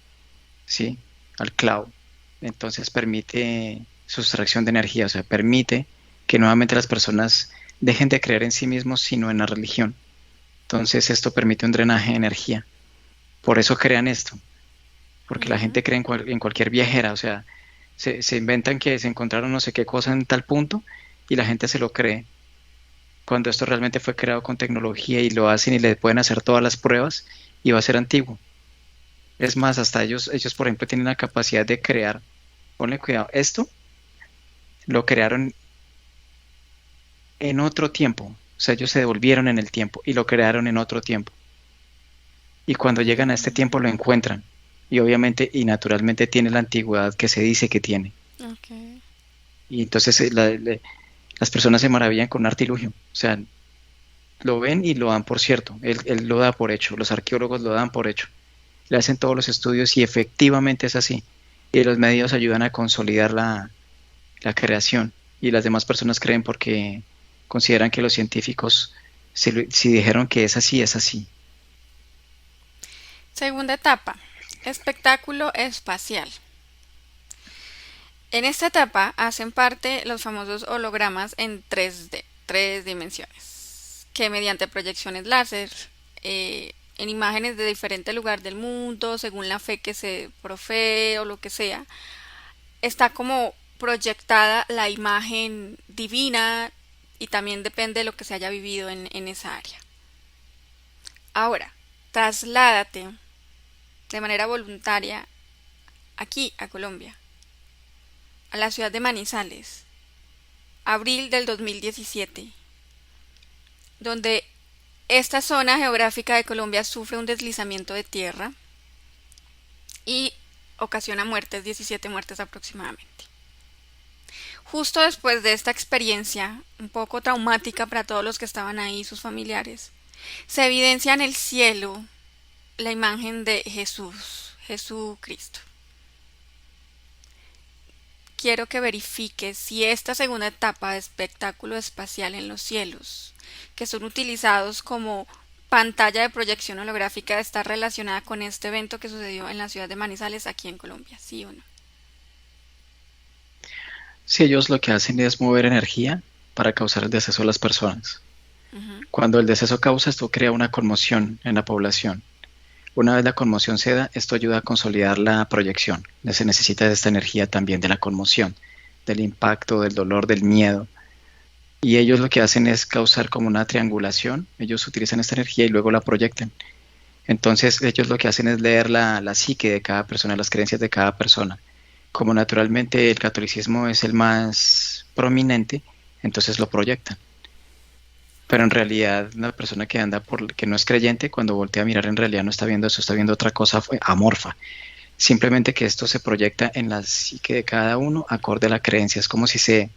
B: ¿sí? Al clavo. Entonces permite sustracción de energía, o sea, permite que nuevamente las personas dejen de creer en sí mismos, sino en la religión. Entonces esto permite un drenaje de energía. Por eso crean esto, porque la
A: Ujú.
B: gente cree en cualquier viajera, o sea, se inventan que se encontraron no sé qué cosa en tal punto y la gente se lo cree, cuando esto realmente fue creado con tecnología y lo hacen y le pueden hacer todas las pruebas y va a ser antiguo. Es más, hasta ellos por ejemplo, tienen la capacidad de crear, ponle cuidado, esto lo crearon en otro tiempo, o sea, ellos se devolvieron en el tiempo y lo crearon en otro tiempo. Y cuando llegan a este tiempo lo
A: Mm,
B: encuentran. Y obviamente y naturalmente tiene la antigüedad que se dice que tiene.
A: ok.
B: Y entonces las personas se maravillan con un artilugio. O sea, lo ven y lo dan por cierto. Él lo da por hecho. Los arqueólogos lo dan por hecho. Le hacen todos los estudios y efectivamente es así. Y los medios ayudan a consolidar la creación. Y las demás personas creen porque consideran que los científicos, si dijeron que es así, es así.
A: Segunda etapa, espectáculo espacial. En esta etapa hacen parte los famosos hologramas en 3D, tres dimensiones, que mediante proyecciones láser, en imágenes de diferente lugar del mundo, según la fe que se profee o lo que sea, está como proyectada la imagen divina y también depende de lo que se haya vivido en esa área. Ahora, trasládate de manera voluntaria aquí a Colombia, a la ciudad de Manizales, abril del 2017, donde esta zona geográfica de Colombia sufre un deslizamiento de tierra y ocasiona muertes, 17 muertes aproximadamente. Justo después de esta experiencia, un poco traumática para todos los que estaban ahí y sus familiares, se evidencia en el cielo la imagen de Jesús, Jesucristo. Quiero que verifiques si esta segunda etapa de espectáculo espacial en los cielos, que son utilizados como pantalla de proyección holográfica, está relacionada con este evento que sucedió en la ciudad de Manizales, aquí en Colombia, ¿sí o no?
B: Si ellos lo que hacen es mover energía para causar el deceso a las personas.
A: Ujú.
B: Cuando el deceso causa, esto crea una conmoción en la población. Una vez la conmoción se da, esto ayuda a consolidar la proyección. Se necesita de esta energía también de la conmoción, del impacto, del dolor, del miedo. Y ellos lo que hacen es causar como una triangulación. Ellos utilizan esta energía y luego la proyectan. Entonces ellos lo que hacen es leer la psique de cada persona, las creencias de cada persona. Como naturalmente el catolicismo es el más prominente, entonces lo proyectan. Pero en realidad una persona que anda por que no es creyente, cuando voltea a mirar en realidad no está viendo eso, está viendo otra cosa amorfa. Simplemente que esto se proyecta en la psique de cada uno acorde a la creencia. Es como si se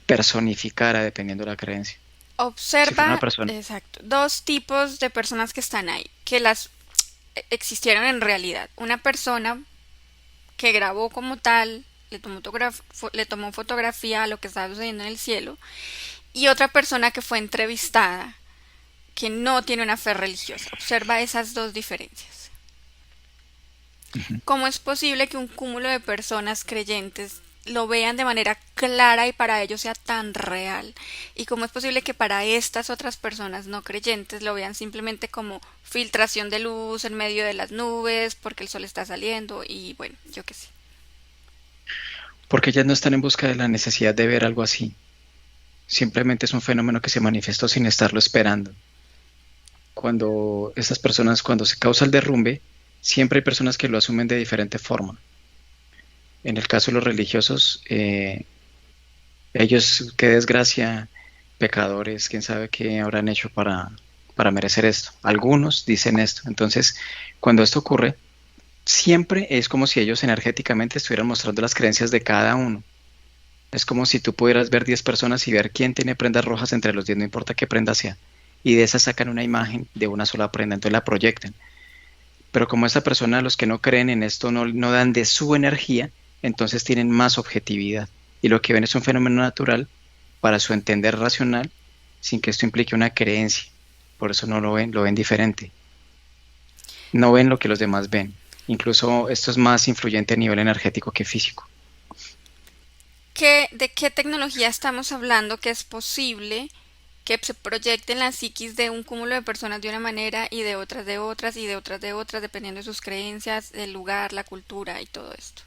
B: personificara dependiendo de la creencia. Si fuera una
A: Observa,
B: persona.
A: exacto, dos tipos de personas que están ahí, que las existieron en realidad. Una persona que grabó como tal, le tomó fotografía a lo que estaba sucediendo en el cielo, y otra persona que fue entrevistada, que no tiene una fe religiosa. Observa esas dos diferencias.
B: Ujú.
A: ¿Cómo es posible que un cúmulo de personas creyentes lo vean de manera clara y para ellos sea tan real? ¿Y cómo es posible que para estas otras personas no creyentes lo vean simplemente como filtración de luz en medio de las nubes porque el sol está saliendo y bueno, yo qué sé?
B: porque ellas no están en busca de la necesidad de ver algo así. Simplemente es un fenómeno que se manifestó sin estarlo esperando. Cuando estas personas, cuando se causa el derrumbe, siempre hay personas que lo asumen de diferente forma. En el caso de los religiosos, ellos, qué desgracia, pecadores, quién sabe qué habrán hecho para merecer esto. Algunos dicen esto. Entonces, cuando esto ocurre, siempre es como si ellos energéticamente estuvieran mostrando las creencias de cada uno. Es como si tú pudieras ver 10 personas y ver quién tiene prendas rojas entre los 10, no importa qué prenda sea. Y de esa sacan una imagen de una sola prenda, entonces la proyectan. Pero como esa persona, los que no creen en esto, no dan de su energía, entonces tienen más objetividad. Y lo que ven es un fenómeno natural para su entender racional, sin que esto implique una creencia. Por eso no lo ven diferente. No ven lo que los demás ven. Incluso esto es más influyente a nivel energético que físico.
A: ¿De qué tecnología estamos hablando que es posible que se proyecte en la psiquis de un cúmulo de personas de una manera y de otras de otras y de otras de otras, dependiendo de sus creencias, el lugar, la cultura y todo esto?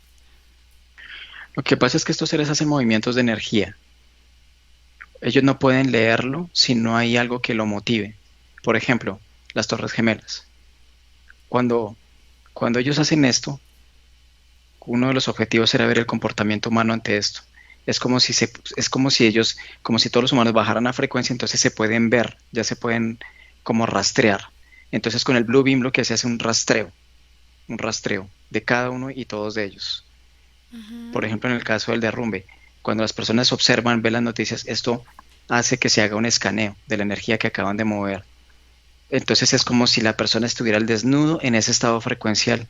B: Lo que pasa es que estos seres hacen movimientos de energía. Ellos no pueden leerlo si no hay algo que lo motive. Por ejemplo, las Torres Gemelas. Cuando, cuando ellos hacen esto, uno de los objetivos era ver el comportamiento humano ante esto. Es como si ellos, como si todos los humanos bajaran a frecuencia, entonces se pueden ver, ya se pueden como rastrear. Entonces con el Blue Beam lo que se hace es un rastreo de cada uno y todos de ellos. Por
A: Ujú.
B: ejemplo, en el caso del derrumbe, cuando las personas observan, ven las noticias, esto hace que se haga un escaneo de la energía que acaban de mover. Entonces es como si la persona estuviera al desnudo en ese estado frecuencial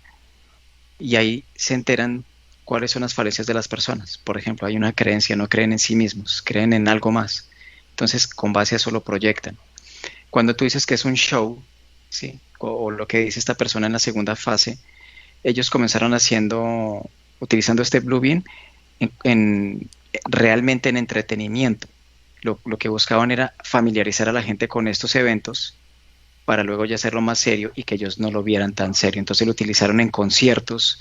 B: y ahí se enteran cuáles son las falencias de las personas. Por ejemplo, hay una creencia, no creen en sí mismos, creen en algo más. Entonces, con base a eso lo proyectan. Cuando tú dices que es un show, ¿sí? O lo que dice esta persona en la segunda fase, ellos comenzaron utilizando este Bluebeam realmente en entretenimiento. Lo que buscaban era familiarizar a la gente con estos eventos para luego ya hacerlo más serio y que ellos no lo vieran tan serio. Entonces lo utilizaron en conciertos,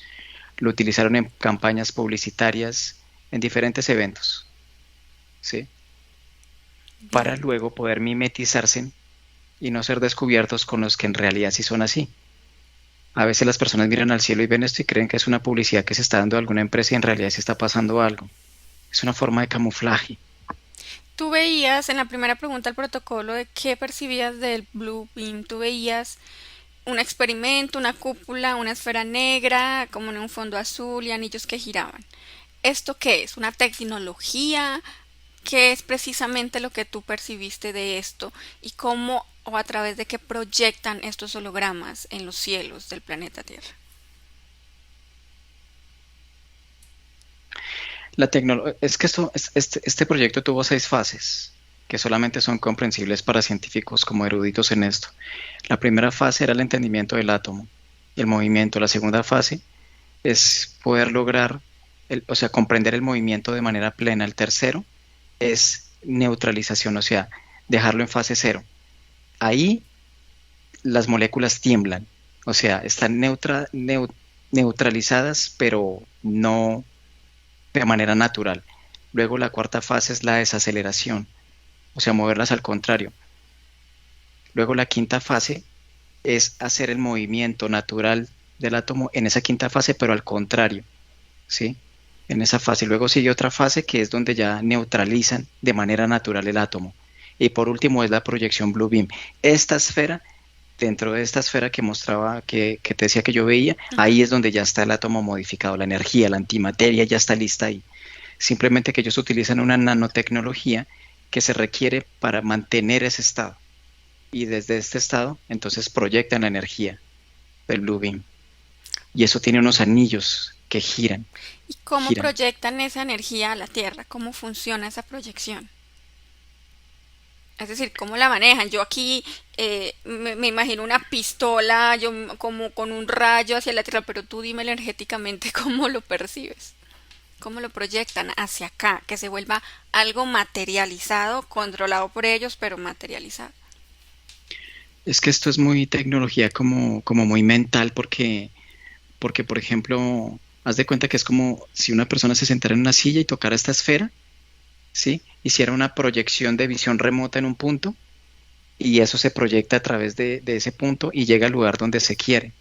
B: lo utilizaron en campañas publicitarias, en diferentes eventos, ¿sí? Para
A: Bien.
B: luego poder mimetizarse y no ser descubiertos con los que en realidad sí son así. A veces las personas miran al cielo y ven esto y creen que es una publicidad que se está dando a alguna empresa y en realidad se está pasando algo. Es una forma de camuflaje.
A: Tú veías en la primera pregunta al protocolo de qué percibías del Blue Beam, tú veías un experimento, una cúpula, una esfera negra, como en un fondo azul y anillos que giraban. ¿Esto qué es? ¿Una tecnología? ¿Qué es precisamente lo que tú percibiste de esto? ¿Y cómo o a través de qué proyectan estos hologramas en los cielos del planeta Tierra?
B: Es que este proyecto tuvo 6 fases, que solamente son comprensibles para científicos como eruditos en esto. La primera fase era el entendimiento del átomo y el movimiento. La segunda fase es poder lograr, o sea, comprender el movimiento de manera plena. El tercero es neutralización, o sea, dejarlo en fase cero. Ahí las moléculas tiemblan, o sea, están neutralizadas, pero no de manera natural. Luego la cuarta fase es la desaceleración, o sea, moverlas al contrario. Luego la quinta fase es hacer el movimiento natural del átomo en esa quinta fase, pero al contrario, ¿sí? En esa fase. Luego sigue otra fase que es donde ya neutralizan de manera natural el átomo. Y por último es la proyección Blue Beam. Esta esfera, dentro de esta esfera que mostraba, que te decía que yo veía, ahí
A: Ujú.
B: es donde ya está el átomo modificado, la energía, la antimateria ya está lista ahí. Simplemente que ellos utilizan una nanotecnología que se requiere para mantener ese estado. Y desde este estado, entonces proyectan la energía del Blue Beam. Y eso tiene unos anillos que
A: ¿Y cómo
B: giran.
A: proyectan esa energía a la Tierra? ¿Cómo funciona esa proyección? Es decir, ¿cómo la manejan? Yo aquí me imagino una pistola, como con un rayo hacia la Tierra, pero tú dime energéticamente cómo lo percibes, cómo lo proyectan hacia acá, que se vuelva algo materializado, controlado por ellos, pero materializado.
B: Es que esto es muy tecnología como muy mental porque por ejemplo, Haz de cuenta que es como si una persona se sentara en una silla y tocara esta esfera, ¿sí? Hiciera una proyección de visión remota en un punto y eso se proyecta a través de ese punto y llega al lugar donde se quiere.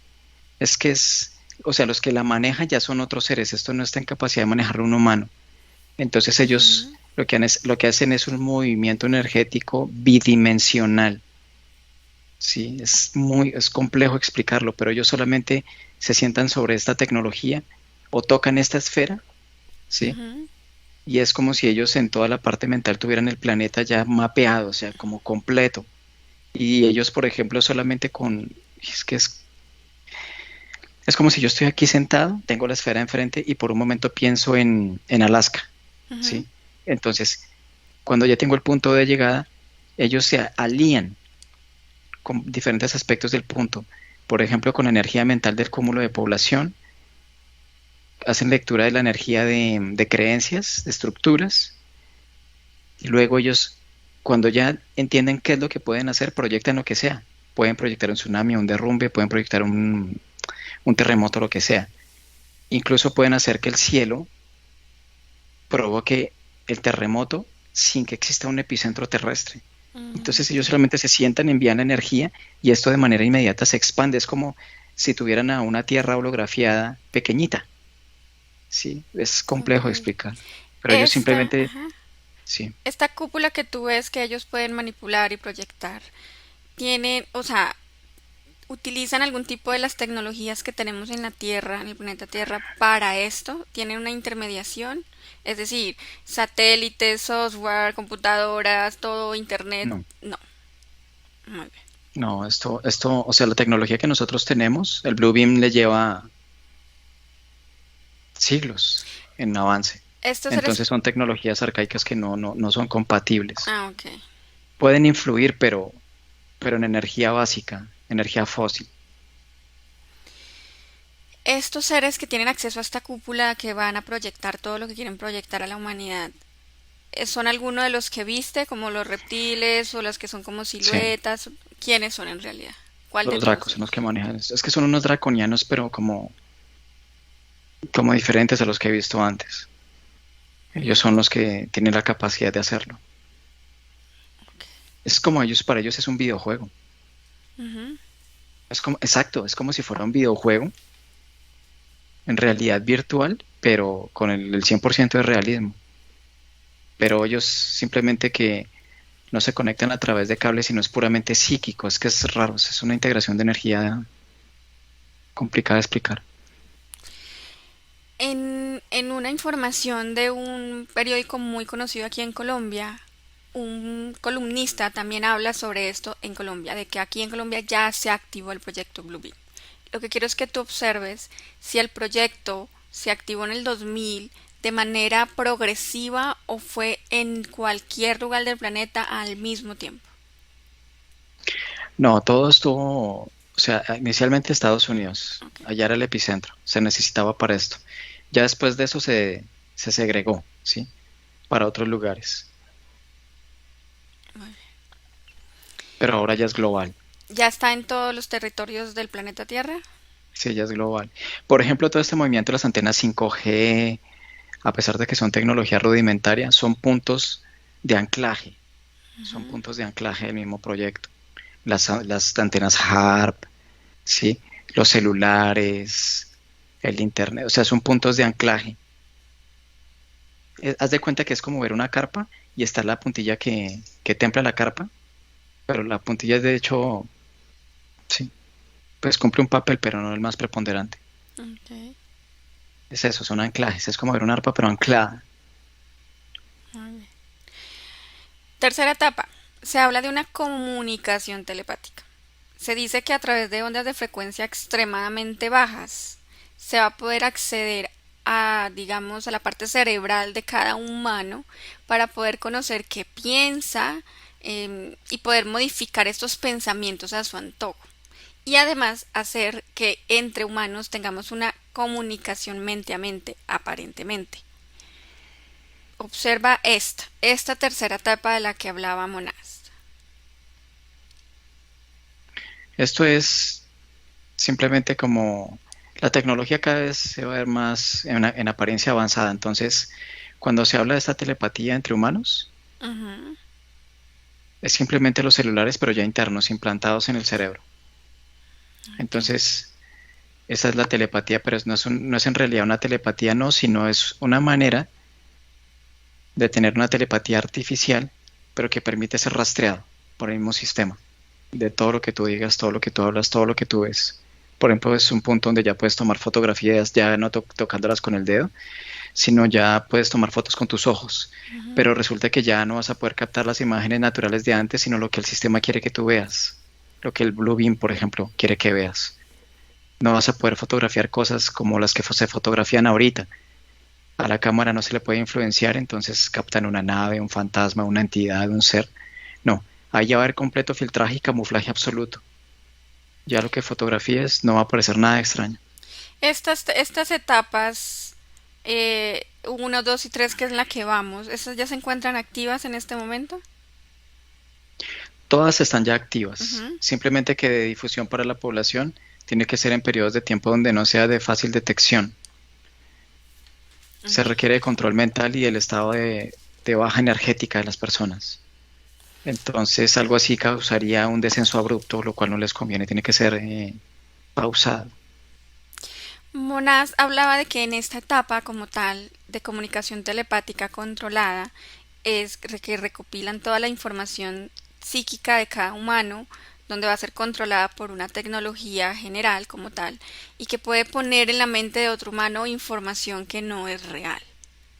B: Es que es, o sea, los que la manejan ya son otros seres, esto no está en capacidad de manejarlo un humano. Entonces ellos
A: Ujú.
B: lo que hacen es un movimiento energético bidimensional. Sí, es complejo explicarlo, pero ellos solamente se sientan sobre esta tecnología o tocan esta esfera, ¿sí?
A: Ujú.
B: Y es como si ellos en toda la parte mental tuvieran el planeta ya mapeado, o sea, como completo. Y ellos, por ejemplo, solamente es que es como si yo estoy aquí sentado, tengo la esfera enfrente y por un momento pienso en Alaska,
A: Ujú.
B: ¿sí? Entonces, cuando ya tengo el punto de llegada, ellos se alían con diferentes aspectos del punto. Por ejemplo, con la energía mental del cúmulo de población, hacen lectura de la energía de creencias, de estructuras, y luego ellos, cuando ya entienden qué es lo que pueden hacer, proyectan lo que sea. Pueden proyectar un tsunami, un derrumbe, pueden proyectar un terremoto, lo que sea. Incluso pueden hacer que el cielo provoque el terremoto sin que exista un epicentro terrestre.
A: Mm,
B: Entonces ellos
A: ok.
B: solamente se sientan, envían la energía y esto de manera inmediata se expande. Es como si tuvieran a una tierra holografiada pequeñita. Sí, es complejo de
A: Ok.
B: explicar. Pero ellos simplemente,
A: Ajá.
B: sí,
A: Esta cúpula que tú ves que ellos pueden manipular y proyectar, tienen, o sea, utilizan algún tipo de las tecnologías que tenemos en la Tierra, en el planeta Tierra, para esto, tienen una intermediación, es decir, satélites, software, computadoras, todo, internet,
B: no,
A: no, muy bien.
B: no, o sea, la tecnología que nosotros tenemos, el Bluebeam le lleva siglos en avance.
A: Estos seres,
B: Entonces son tecnologías arcaicas que no son compatibles.
A: ok.
B: Pueden influir, pero en energía básica, energía fósil.
A: Estos seres que tienen acceso a esta cúpula que van a proyectar todo lo que quieren proyectar a la humanidad, ¿son alguno de los que viste, como los reptiles o los que son como
B: Sí,
A: siluetas? ¿Quiénes son en realidad? ¿Cuál de
B: los
A: todos
B: dracos son los
A: ellos?
B: que manejan esto. Es que son unos draconianos, pero como diferentes a los que he visto antes. Ellos son los que tienen la capacidad de hacerlo. Es como ellos, para ellos es un videojuego.
A: Ujú.
B: Es como, exacto, es como si fuera un videojuego en realidad virtual, pero con el 100% de realismo. Pero ellos simplemente que no se conectan a través de cables, sino es puramente psíquico. Es que es raro, es una integración de energía complicada de explicar.
A: En una información de un periódico muy conocido aquí en Colombia, un columnista también habla sobre esto en Colombia, de que aquí en Colombia ya se activó el proyecto Bluebeam. Lo que quiero es que tú observes si el proyecto se activó en el 2000 de manera progresiva o fue en cualquier lugar del planeta al mismo tiempo.
B: No, todo estuvo, o sea, inicialmente Estados Unidos,
A: Ok,
B: allá era el epicentro, se necesitaba para esto. Ya después de eso se segregó, ¿sí? Para otros lugares,
A: muy bien.
B: pero ahora ya es global,
A: ¿Ya está en todos los territorios del planeta Tierra?
B: sí, ya es global. Por ejemplo, todo este movimiento de las antenas 5G, a pesar de que son tecnología rudimentaria, son puntos de anclaje, son puntos de anclaje del mismo proyecto. Las antenas HARP, ¿sí? Los celulares, el internet, o sea, son puntos de anclaje. Haz de cuenta que es como ver una carpa y está la puntilla que templa la carpa, pero la puntilla es de hecho, sí, pues cumple un papel, pero no el más preponderante.
A: Ok,
B: Es eso, son anclajes, es como ver una arpa, pero anclada.
A: muy bien. Tercera etapa. Se habla de una comunicación telepática. Se dice que a través de ondas de frecuencia extremadamente bajas se va a poder acceder a, digamos, a la parte cerebral de cada humano para poder conocer qué piensa y poder modificar estos pensamientos a su antojo. Y además hacer que entre humanos tengamos una comunicación mente a mente, aparentemente. Observa esta tercera etapa de la que hablaba Monas.
B: Esto es simplemente como La tecnología cada vez se va a ver más en apariencia avanzada. Entonces, cuando se habla de esta telepatía entre humanos,
A: Ujú.
B: es simplemente los celulares, pero ya internos, implantados en el cerebro.
A: Ok.
B: Entonces, esa es la telepatía, pero no es en realidad una telepatía, no, sino es una manera de tener una telepatía artificial, pero que permite ser rastreado por el mismo sistema, de todo lo que tú digas, todo lo que tú hablas, todo lo que tú ves. Por ejemplo, es un punto donde ya puedes tomar fotografías, ya no tocándolas con el dedo, sino ya puedes tomar fotos con tus ojos.
A: Ujú.
B: Pero resulta que ya no vas a poder captar las imágenes naturales de antes, sino lo que el sistema quiere que tú veas, lo que el Bluebeam, por ejemplo, quiere que veas. No vas a poder fotografiar cosas como las que se fotografían ahorita. A la cámara no se le puede influenciar, entonces captan una nave, un fantasma, una entidad, un ser. No, ahí ya va a haber completo filtraje y camuflaje absoluto. Ya lo que fotografíes no va a aparecer nada extraño.
A: Estas etapas, 1, 2 y 3, que es la que vamos, ¿esas ya se encuentran activas en este momento?
B: Todas están ya activas,
A: Ujú.
B: simplemente que de difusión para la población tiene que ser en periodos de tiempo donde no sea de fácil detección. Se
A: Ok.
B: requiere de control mental y el estado de baja energética de las personas. Entonces, algo así causaría un descenso abrupto, lo cual no les conviene, tiene que ser pausado.
A: Monas hablaba de que en esta etapa como tal de comunicación telepática controlada es que recopilan toda la información psíquica de cada humano, donde va a ser controlada por una tecnología general como tal, y que puede poner en la mente de otro humano información que no es real.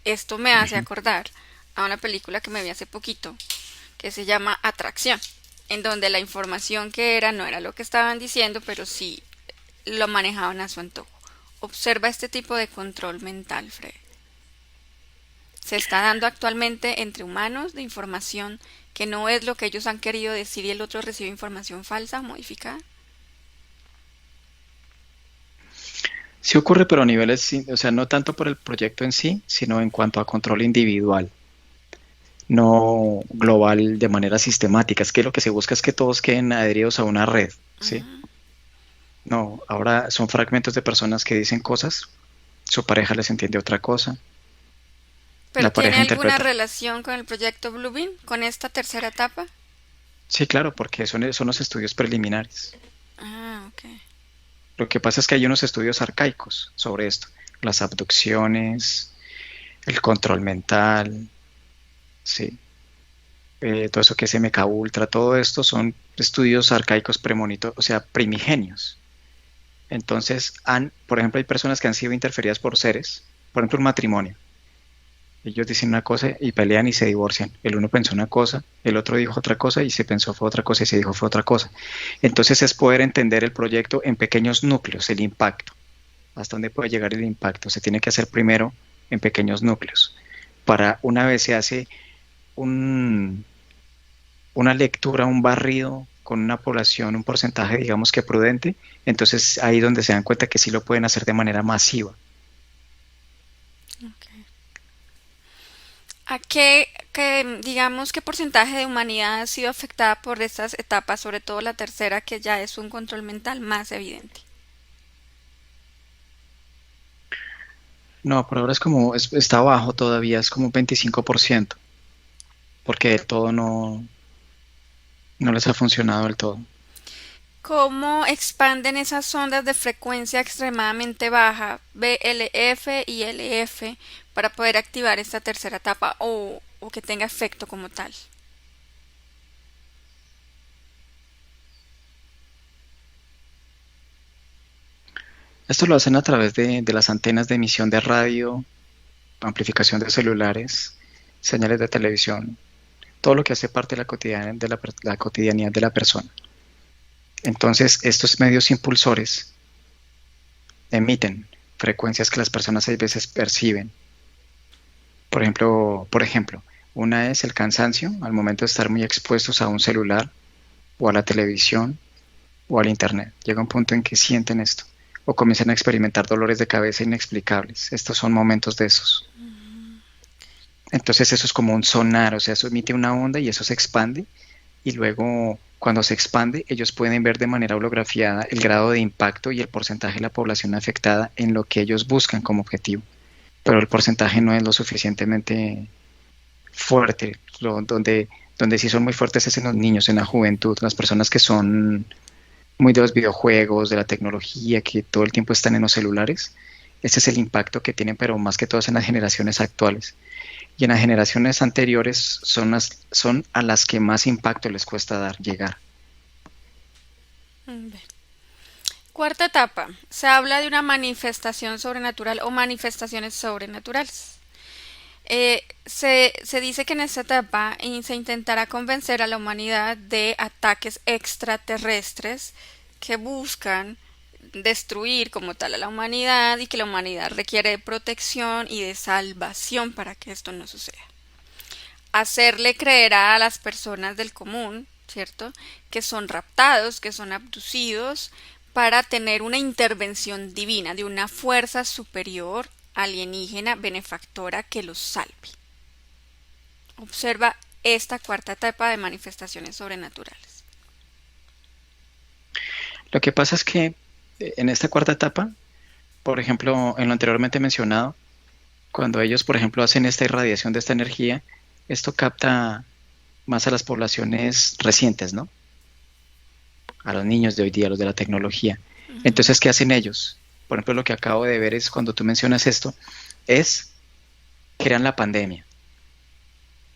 A: Esto me hace
B: Ujú.
A: acordar a una película que me vi hace poquito, que se llama Atracción, en donde la información que era no era lo que estaban diciendo, pero sí lo manejaban a su antojo. Observa este tipo de control mental, Fred. Se está dando actualmente entre humanos de información que no es lo que ellos han querido decir y el otro recibe información falsa, modificada.
B: Sí ocurre, pero a niveles, o sea, no tanto por el proyecto en sí, sino en cuanto a control individual, no global de manera sistemática. Es que lo que se busca es que todos queden adheridos a una red, ¿sí?
A: Ujú.
B: No, ahora son fragmentos de personas que dicen cosas, su pareja les entiende otra cosa,
A: ¿Pero
B: la
A: tiene
B: pareja
A: alguna
B: interpreta.
A: relación con el proyecto Bluebeam, con esta tercera etapa?
B: Sí, claro, porque son los estudios preliminares.
A: Ah, ok.
B: Lo que pasa es que hay unos estudios arcaicos sobre esto, las abducciones, el control mental, sí, todo eso que es MK Ultra, todo esto son estudios arcaicos premonitos, o sea, primigenios. Entonces, por ejemplo, hay personas que han sido interferidas por seres, por ejemplo, un matrimonio. Ellos dicen una cosa y pelean y se divorcian. El uno pensó una cosa, el otro dijo otra cosa y se pensó fue otra cosa y se dijo fue otra cosa. Entonces es poder entender el proyecto en pequeños núcleos, el impacto. ¿Hasta dónde puede llegar el impacto? Se tiene que hacer primero en pequeños núcleos. Para una vez se hace un, una lectura, un barrido con una población, un porcentaje, digamos que prudente, entonces ahí donde se dan cuenta que sí lo pueden hacer de manera masiva.
A: Ok. ¿A digamos, qué porcentaje de humanidad ha sido afectada por estas etapas, sobre todo la tercera, que ya es un control mental más evidente?
B: No, por ahora es como, está bajo todavía, es como un 25%, porque del todo no les ha funcionado del todo.
A: ¿Cómo expanden esas ondas de frecuencia extremadamente baja, BLF y LF, para poder activar esta tercera etapa o que tenga efecto como tal?
B: Esto lo hacen a través de las antenas de emisión de radio, amplificación de celulares, señales de televisión, todo lo que hace parte de la cotidianidad de la persona. Entonces, estos medios impulsores emiten frecuencias que las personas a veces perciben. Por ejemplo, una es el cansancio al momento de estar muy expuestos a un celular o a la televisión o al internet. Llega un punto en que sienten esto o comienzan a experimentar dolores de cabeza inexplicables. Estos son momentos de esos. Entonces eso es como un sonar, o sea, eso emite una onda y eso se expande y luego Cuando se expande, ellos pueden ver de manera holografiada el grado de impacto y el porcentaje de la población afectada en lo que ellos buscan como objetivo, pero el porcentaje no es lo suficientemente fuerte. Donde sí son muy fuertes es en los niños, en la juventud, las personas que son muy de los videojuegos, de la tecnología, que todo el tiempo están en los celulares. Ese es el impacto que tienen, pero más que todo es en las generaciones actuales. Y en las generaciones anteriores son a las que más impacto les cuesta llegar.
A: Mm, ve. Cuarta etapa. Se habla de una manifestación sobrenatural o manifestaciones sobrenaturales. Se dice que en esta etapa se intentará convencer a la humanidad de ataques extraterrestres que buscan destruir como tal a la humanidad y que la humanidad requiere de protección y de salvación para que esto no suceda. Hacerle creer a las personas del común, ¿cierto? Que son raptados, que son abducidos para tener una intervención divina de una fuerza superior, alienígena, benefactora que los salve. Observa esta cuarta etapa de manifestaciones sobrenaturales.
B: Lo que pasa es que en esta cuarta etapa, por ejemplo, en lo anteriormente mencionado, cuando ellos, por ejemplo, hacen esta irradiación de esta energía, esto capta más a las poblaciones recientes, ¿no? A los niños de hoy día, a los de la tecnología. Entonces, ¿qué hacen ellos? Por ejemplo, lo que acabo de ver es cuando tú mencionas esto, es crean la pandemia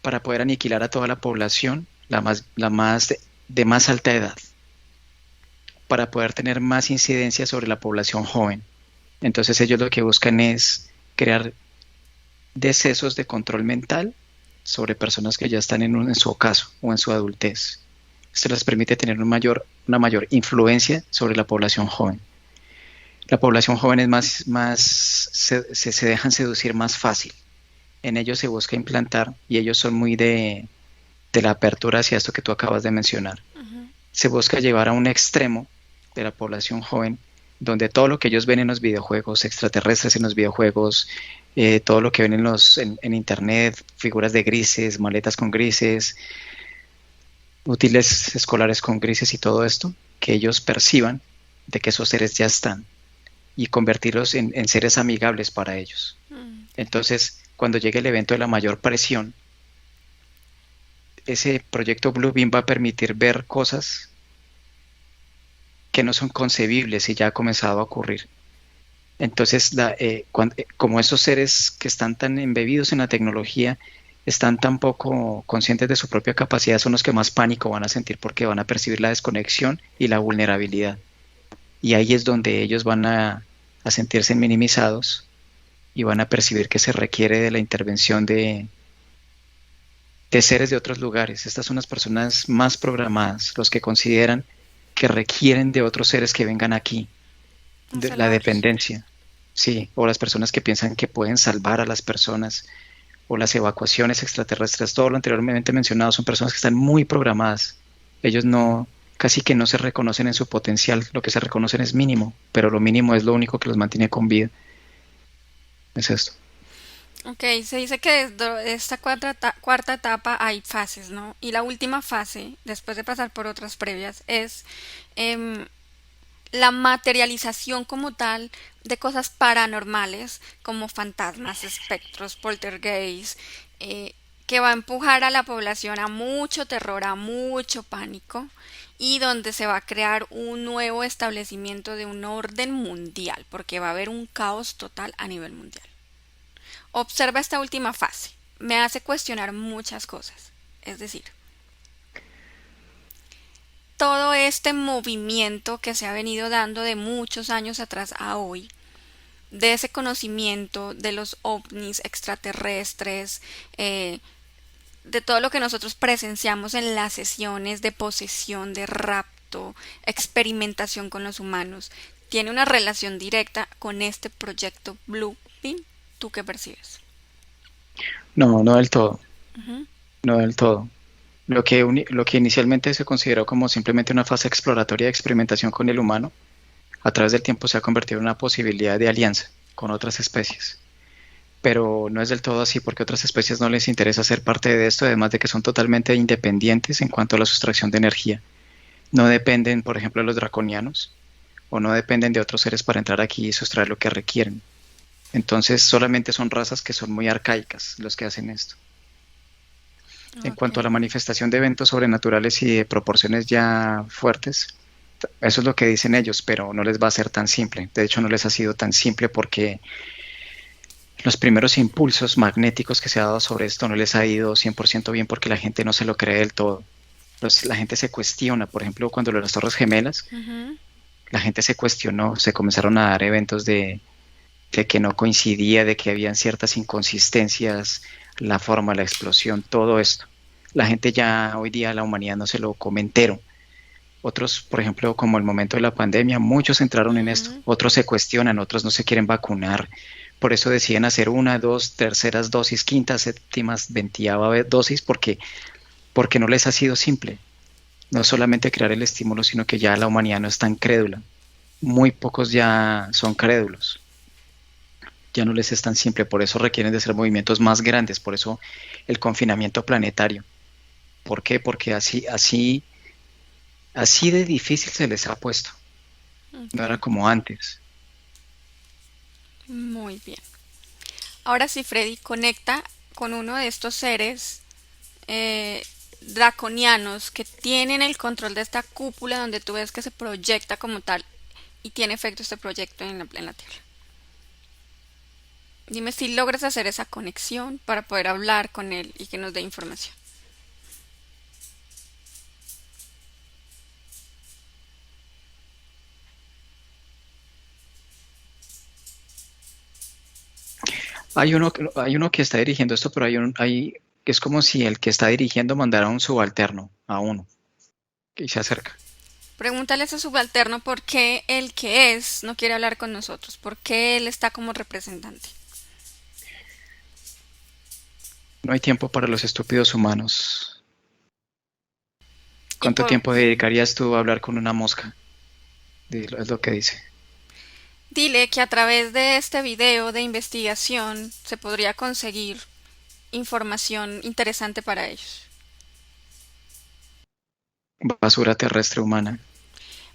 B: para poder aniquilar a toda la población, de más alta edad, para poder tener más incidencia sobre la población joven. Entonces ellos lo que buscan es crear decesos de control mental sobre personas que ya están en su ocaso o en su adultez. Esto les permite tener una mayor influencia sobre la población joven. La población joven es se dejan seducir más fácil. En ellos se busca implantar, y ellos son muy de la apertura hacia esto que tú acabas de mencionar. Se busca llevar a un extremo de la población joven, donde todo lo que ellos ven en los videojuegos, extraterrestres en los videojuegos, todo lo que ven en internet, figuras de grises, maletas con grises, útiles escolares con grises y todo esto, que ellos perciban de que esos seres ya están y convertirlos en seres amigables para ellos. Entonces, cuando llegue el evento de la mayor presión, ese proyecto Bluebeam va a permitir ver cosas que no son concebibles y ya ha comenzado a ocurrir. Entonces, como esos seres que están tan embebidos en la tecnología, están tan poco conscientes de su propia capacidad, son los que más pánico van a sentir porque van a percibir la desconexión y la vulnerabilidad. Y ahí es donde ellos van a sentirse minimizados y van a percibir que se requiere de la intervención de seres de otros lugares. Estas son las personas más programadas, los que consideran que requieren de otros seres que vengan aquí, de la dependencia, sí, o las personas que piensan que pueden salvar a las personas, o las evacuaciones extraterrestres, todo lo anteriormente mencionado, son personas que están muy programadas. Ellos casi que no se reconocen en su potencial, lo que se reconocen es mínimo, pero lo mínimo es lo único que los mantiene con vida. Es esto.
A: Ok, se dice que de esta cuarta etapa hay fases, ¿no? Y la última fase, después de pasar por otras previas, es em, la materialización como tal de cosas paranormales, como fantasmas, espectros, poltergeist, que va a empujar a la población a mucho terror, a mucho pánico, y donde se va a crear un nuevo establecimiento de un orden mundial, porque va a haber un caos total a nivel mundial. Observa esta última fase. Me hace cuestionar muchas cosas. Es decir, todo este movimiento que se ha venido dando de muchos años atrás a hoy, de ese conocimiento de los ovnis extraterrestres, de todo lo que nosotros presenciamos en las sesiones de posesión, de rapto, experimentación con los humanos, tiene una relación directa con este proyecto Blue Beam. ¿Tú qué percibes?
B: No, no del todo,
A: Ujú.
B: no del todo. Lo que inicialmente se consideró como simplemente una fase exploratoria de experimentación con el humano, a través del tiempo se ha convertido en una posibilidad de alianza con otras especies. Pero no es del todo así porque a otras especies no les interesa ser parte de esto, además de que son totalmente independientes en cuanto a la sustracción de energía. no dependen, por ejemplo, de los draconianos o no dependen de otros seres para entrar aquí y sustraer lo que requieren. Entonces solamente son razas que son muy arcaicas los que hacen esto. En
A: Ok.
B: cuanto a la manifestación de eventos sobrenaturales y de proporciones ya fuertes, eso es lo que dicen ellos, pero no les va a ser tan simple. De hecho, no les ha sido tan simple porque los primeros impulsos magnéticos que se ha dado sobre esto no les ha ido 100% bien porque la gente no se lo cree del todo. La gente se cuestiona, por ejemplo, cuando lo de las Torres Gemelas,
A: Ujú.
B: la gente se cuestionó, se comenzaron a dar eventos de que no coincidía, de que habían ciertas inconsistencias, la forma, la explosión, todo esto. La gente ya hoy día, la humanidad no se lo come entero. Otros, por ejemplo, como el momento de la pandemia, muchos entraron en esto,
A: Ujú.
B: otros se cuestionan, otros no se quieren vacunar, por eso deciden hacer una, dos, terceras dosis, quintas, séptimas, veintiava dosis, porque no les ha sido simple. No solamente crear el estímulo, sino que ya la humanidad no es tan crédula. Muy pocos ya son crédulos, ya no les es tan simple, por eso requieren de ser movimientos más grandes, por eso el confinamiento planetario. ¿Por qué? Porque así de difícil se les ha puesto. No era
A: Ok.
B: como antes.
A: Muy bien. Ahora sí, Freddy, conecta con uno de estos seres eh, draconianos que tienen el control de esta cúpula donde tú ves que se proyecta como tal y tiene efecto este proyecto en la Tierra. Dime si logras hacer esa conexión para poder hablar con él y que nos dé información.
B: Hay uno que está dirigiendo esto, pero es como si el que está dirigiendo mandara a un subalterno, a uno, y se acerca.
A: Pregúntale a ese subalterno por qué el que es no quiere hablar con nosotros, por qué él está como representante.
B: No hay tiempo para los estúpidos humanos.
A: Y
B: ¿Cuánto
A: por,
B: tiempo dedicarías tú a hablar con una mosca? Es lo que dice.
A: dile que a través de este video de investigación se podría conseguir información interesante para ellos.
B: Basura terrestre humana.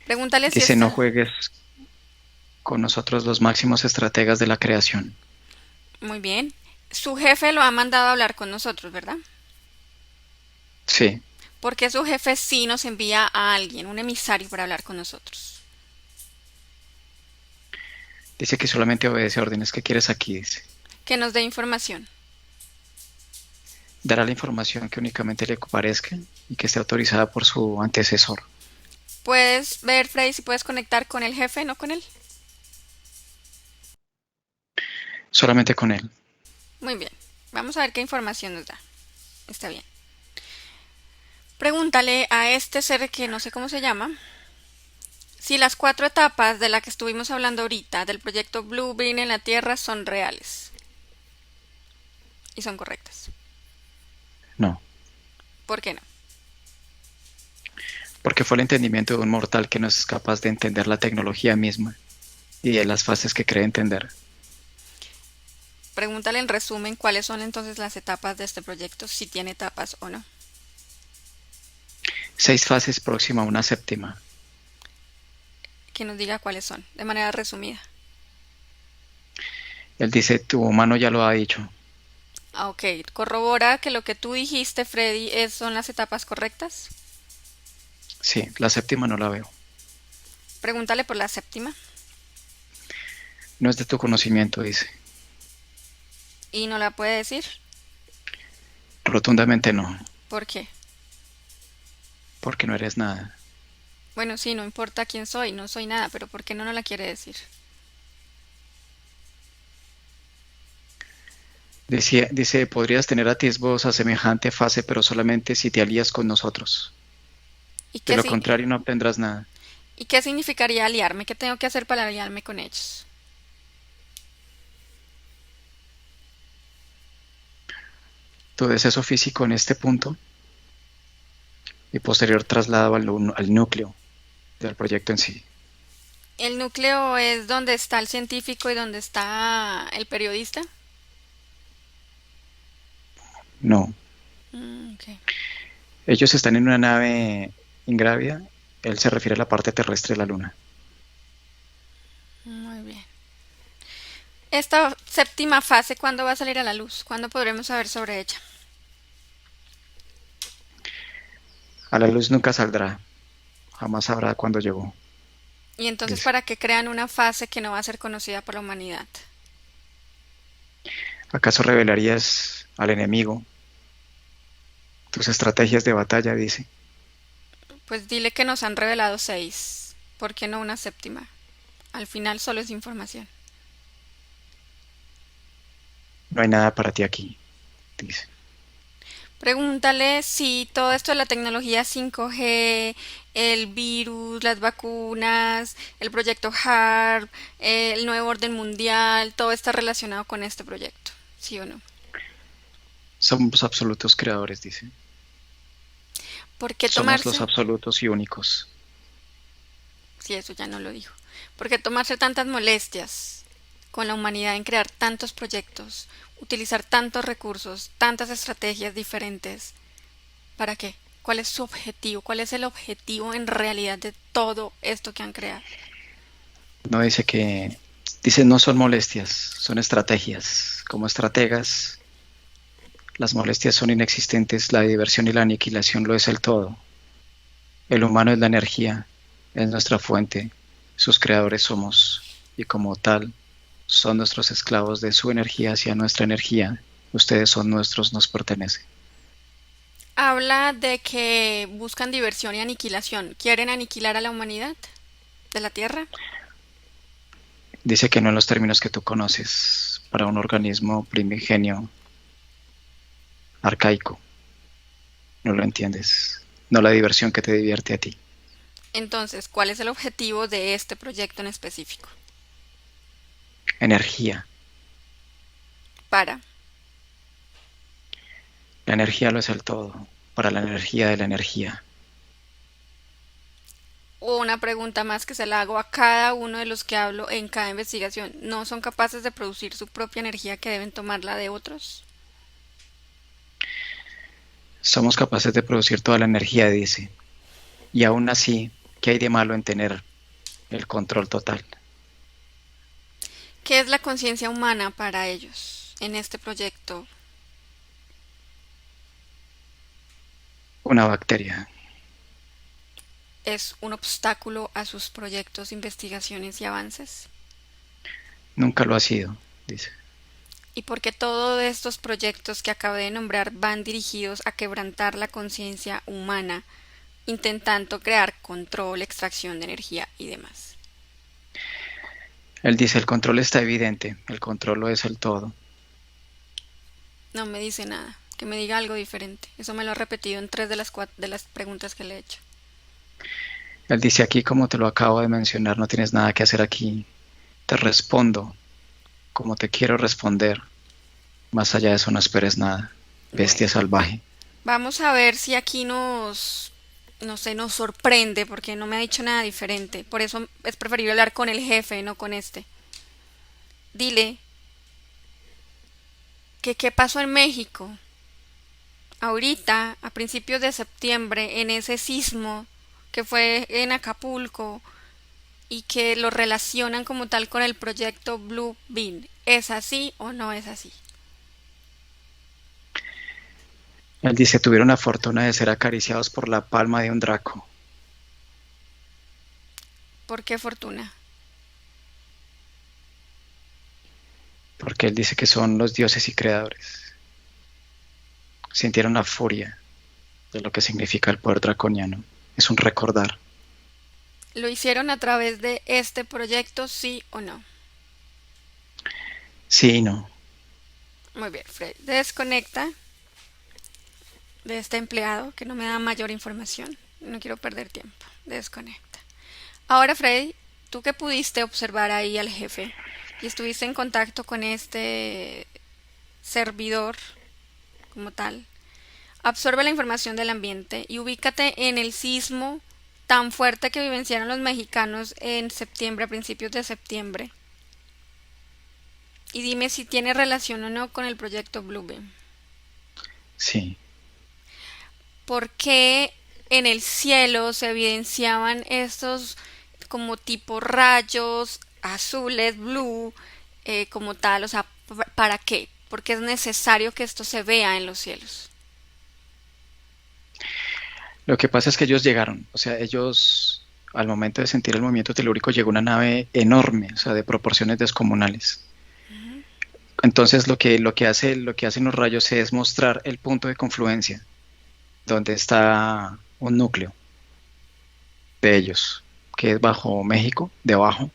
A: Pregúntale si
B: Dice, no
A: está
B: juegues con nosotros los máximos estrategas de la creación.
A: muy bien. Su jefe lo ha mandado a hablar con nosotros, ¿verdad?
B: Sí,
A: Porque su jefe sí nos envía a alguien, un emisario para hablar con nosotros.
B: dice que solamente obedece órdenes. ¿Qué quieres aquí? Dice.
A: Que nos dé información.
B: Dará la información que únicamente le parezca y que esté autorizada por su antecesor.
A: Puedes ver, Freddy, si puedes conectar con el jefe, no con él.
B: Solamente con él.
A: Muy bien. Vamos a ver qué información nos da. Está bien. Pregúntale a este ser que no sé cómo se llama, si las cuatro etapas de la que estuvimos hablando ahorita del proyecto Blue Beam en la Tierra son reales y son correctas.
B: No.
A: ¿Por qué no?
B: Porque fue el entendimiento de un mortal que no es capaz de entender la tecnología misma y de las fases que cree entender.
A: Pregúntale en resumen cuáles son entonces las etapas de este proyecto, si tiene etapas o no.
B: 6 fases próxima a una séptima.
A: Que nos diga cuáles son, de manera resumida.
B: Él dice, tu humano ya lo ha dicho.
A: Ah, ok. Corrobora que lo que tú dijiste, Freddy, son las etapas correctas.
B: Sí, la séptima no la veo.
A: Pregúntale por la séptima.
B: No es de tu conocimiento, dice.
A: Y no la puede decir.
B: Rotundamente no,
A: ¿Por qué?
B: porque no eres nada.
A: Bueno, sí, no importa quién soy, no soy nada, pero ¿por qué no nos la quiere decir?
B: Dice, podrías tener atisbos a semejante fase, pero solamente si te alías con nosotros.
A: ¿Y
B: De
A: qué,
B: lo contrario, no obtendrás nada.
A: y qué significaría aliarme? ¿Qué tengo que hacer para aliarme con ellos?
B: Tu deceso físico en este punto y posterior traslado al núcleo del proyecto en sí.
A: ¿El núcleo es donde está el científico y donde está el periodista?
B: No.
A: Ok.
B: Ellos están en una nave ingrávida Él se refiere a la parte terrestre de la Luna.
A: Muy bien. Esta séptima fase, ¿cuándo va a salir a la luz? ¿Cuándo podremos saber sobre ella?
B: A la luz nunca saldrá, jamás sabrá cuándo llegó,
A: Y entonces,
B: dice.
A: ¿para qué crean una fase que no va a ser conocida por la humanidad?
B: ¿Acaso revelarías al enemigo tus estrategias de batalla? Dice.
A: Pues dile que nos han revelado seis. ¿Por qué no una séptima? Al final solo es información.
B: No hay nada para ti aquí, dice.
A: Pregúntale si todo esto de la tecnología 5G, el virus, las vacunas, el proyecto HARP, el nuevo orden mundial, todo está relacionado con este proyecto. ¿Sí o no?
B: Somos absolutos creadores, dice.
A: ¿Por qué
B: Somos los
A: tomarse?
B: absolutos y únicos.
A: Si eso ya no lo dijo. ¿Por qué tomarse tantas molestias con la humanidad en crear tantos proyectos, utilizar tantos recursos, tantas estrategias diferentes? ¿Para qué? ¿Cuál es su objetivo? ¿Cuál es el objetivo en realidad de todo esto que han creado?
B: No dice que, dice no son molestias, son estrategias. Como estrategas, las molestias son inexistentes, la diversión y la aniquilación lo es el todo. El humano es la energía, es nuestra fuente, sus creadores somos, y como tal, son nuestros esclavos de su energía hacia nuestra energía. Ustedes son nuestros, nos pertenece.
A: Habla de que buscan diversión y aniquilación. ¿Quieren aniquilar a la humanidad de la Tierra?
B: Dice que no en los términos que tú conoces, para un organismo primigenio, arcaico, no lo entiendes, no la diversión que te divierte a ti.
A: Entonces, ¿cuál es el objetivo de este proyecto en específico?
B: Energía,
A: Para.
B: la energía lo es el todo, para la energía de la energía.
A: O una pregunta más que se la hago a cada uno de los que hablo en cada investigación. ¿No son capaces de producir su propia energía que deben tomarla de otros?
B: Somos capaces de producir toda la energía, dice, y aún así, ¿qué hay de malo en tener el control total?
A: ¿Qué es la conciencia humana para ellos en este proyecto?
B: Una bacteria.
A: ¿Es un obstáculo a sus proyectos, investigaciones y avances?
B: Nunca lo ha sido, dice.
A: ¿Y por qué todos estos proyectos que acabo de nombrar van dirigidos a quebrantar la conciencia humana, intentando crear control, extracción de energía y demás?
B: Él dice, el control está evidente, el control lo es el todo.
A: No me dice nada, que me diga algo diferente. Eso me lo ha repetido en tres de de las preguntas que le he hecho.
B: Él dice, aquí como te lo acabo de mencionar, no tienes nada que hacer aquí. Te respondo como te quiero responder. Más allá de eso no esperes nada.
A: Bueno,
B: Bestia salvaje.
A: vamos a ver si aquí no sé, nos sorprende porque no me ha dicho nada diferente. Por eso es preferible hablar con el jefe, no con este. Dile que qué pasó en México. Ahorita, a principios de septiembre, en ese sismo que fue en Acapulco y que lo relacionan como tal con el proyecto Blue Bean. ¿Es así o no es así?
B: Él dice, tuvieron la fortuna de ser acariciados por la palma de un draco.
A: ¿Por qué fortuna?
B: Porque él dice que son los dioses y creadores. Sintieron la furia de lo que significa el poder draconiano. Es un recordar.
A: ¿Lo hicieron a través de este proyecto, sí o no?
B: Sí y no.
A: Muy bien, Fred. Desconecta de este empleado que no me da mayor información. No quiero perder tiempo. Desconecta. Ahora, Freddy, tú que pudiste observar ahí al jefe y estuviste en contacto con este servidor como tal, absorbe la información del ambiente y ubícate en el sismo tan fuerte que vivenciaron los mexicanos en septiembre, a principios de septiembre. Y dime si tiene relación o no con el proyecto Bluebeam.
B: Sí.
A: ¿Por qué en el cielo se evidenciaban estos como tipo rayos azules, blue, como tal, o sea, ¿para qué? Porque es necesario que esto se vea en los cielos.
B: Lo que pasa es que ellos llegaron, o sea, ellos al momento de sentir el movimiento telúrico llegó una nave enorme, o sea, de proporciones descomunales. Entonces lo que hacen los rayos es mostrar el punto de confluencia, donde está un núcleo de ellos, que es bajo México, debajo.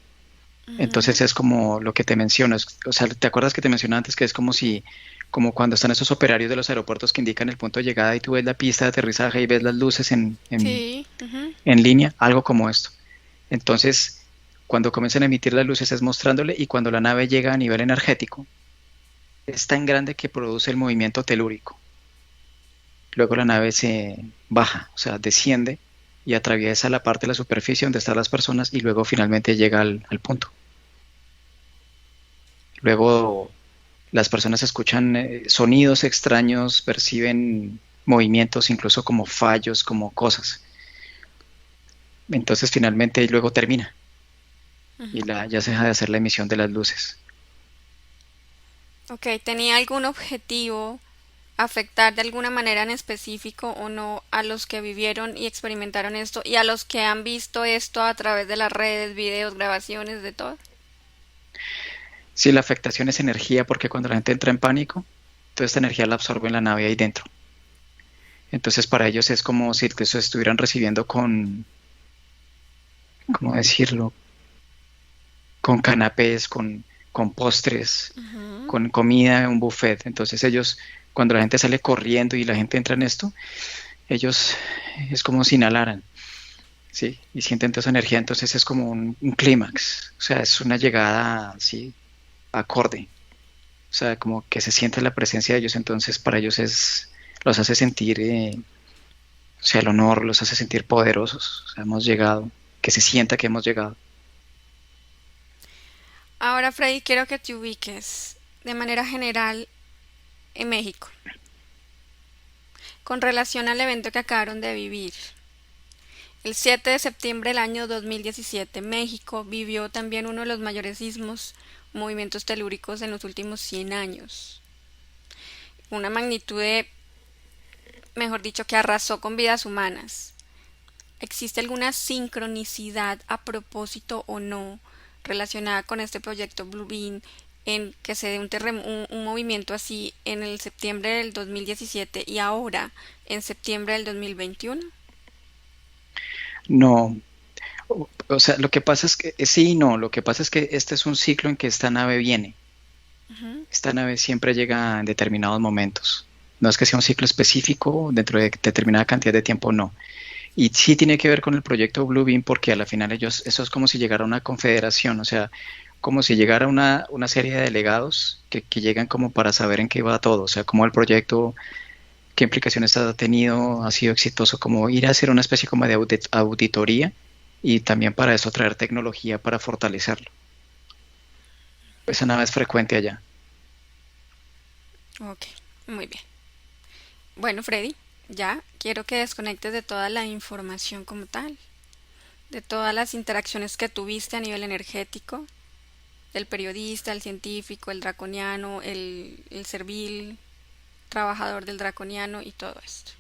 A: Ujú.
B: Entonces es como lo que te mencionas, o sea, ¿te acuerdas que te mencioné antes que es como si, como cuando están esos operarios de los aeropuertos que indican el punto de llegada y tú ves la pista de aterrizaje y ves las luces
A: Sí. Ujú.
B: en línea, algo como esto. Entonces, cuando comienzan a emitir las luces es mostrándole y cuando la nave llega a nivel energético, es tan grande que produce el movimiento telúrico. Luego la nave se baja, o sea, desciende y atraviesa la parte de la superficie donde están las personas y luego finalmente llega al punto. Luego las personas escuchan sonidos extraños, perciben movimientos, incluso como fallos, como cosas. Entonces finalmente luego termina y ya se deja de hacer la emisión de las luces.
A: Ok, ¿tenía algún objetivo afectar de alguna manera en específico o no a los que vivieron y experimentaron esto y a los que han visto esto a través de las redes, videos, grabaciones, de todo?
B: Sí, la afectación es energía porque cuando la gente entra en pánico, toda esta energía la absorbe en la nave ahí dentro. Entonces para ellos es como si eso estuvieran recibiendo con, ¿cómo decirlo? Con canapés, con postres,
A: Ujú.
B: con comida, un buffet. Entonces ellos, cuando la gente sale corriendo y la gente entra en esto, ellos es como si inhalaran, ¿sí? Y sienten toda esa energía, entonces es como un clímax, o sea, es una llegada, ¿sí? Acorde, o sea, como que se siente la presencia de ellos, entonces para ellos los hace sentir, o sea, el honor, los hace sentir poderosos, o sea, hemos llegado, que se sienta que hemos llegado.
A: Ahora, Freddy, quiero que te ubiques de manera general en México, con relación al evento que acabaron de vivir. El 7 de septiembre del año 2017, México vivió también uno de los mayores sismos, movimientos telúricos en los últimos 100 años. Una magnitud de, mejor dicho, que arrasó con vidas humanas. ¿Existe alguna sincronicidad a propósito o no relacionada con este proyecto Bluebeam en que se dé un movimiento así en el septiembre del 2017 y ahora en septiembre del 2021?
B: No, o sea, lo que pasa es que, sí y no, lo que pasa es que este es un ciclo en que esta nave viene.
A: Ujú.
B: Esta nave siempre llega en determinados momentos. No es que sea un ciclo específico dentro de determinada cantidad de tiempo, no. Y sí tiene que ver con el proyecto Bluebeam porque a la final ellos, eso es como si llegara una confederación, o sea, como si llegara una serie de delegados que llegan como para saber en qué va todo, o sea, cómo el proyecto, qué implicaciones ha tenido, ha sido exitoso, como ir a hacer una especie como de auditoría y también para eso traer tecnología para fortalecerlo. Esa nave es frecuente allá.
A: Ok, muy bien. Bueno, Freddy, ya quiero que desconectes de toda la información como tal, de todas las interacciones que tuviste a nivel energético, del periodista, el científico, el draconiano, el servil, trabajador del draconiano y todo esto.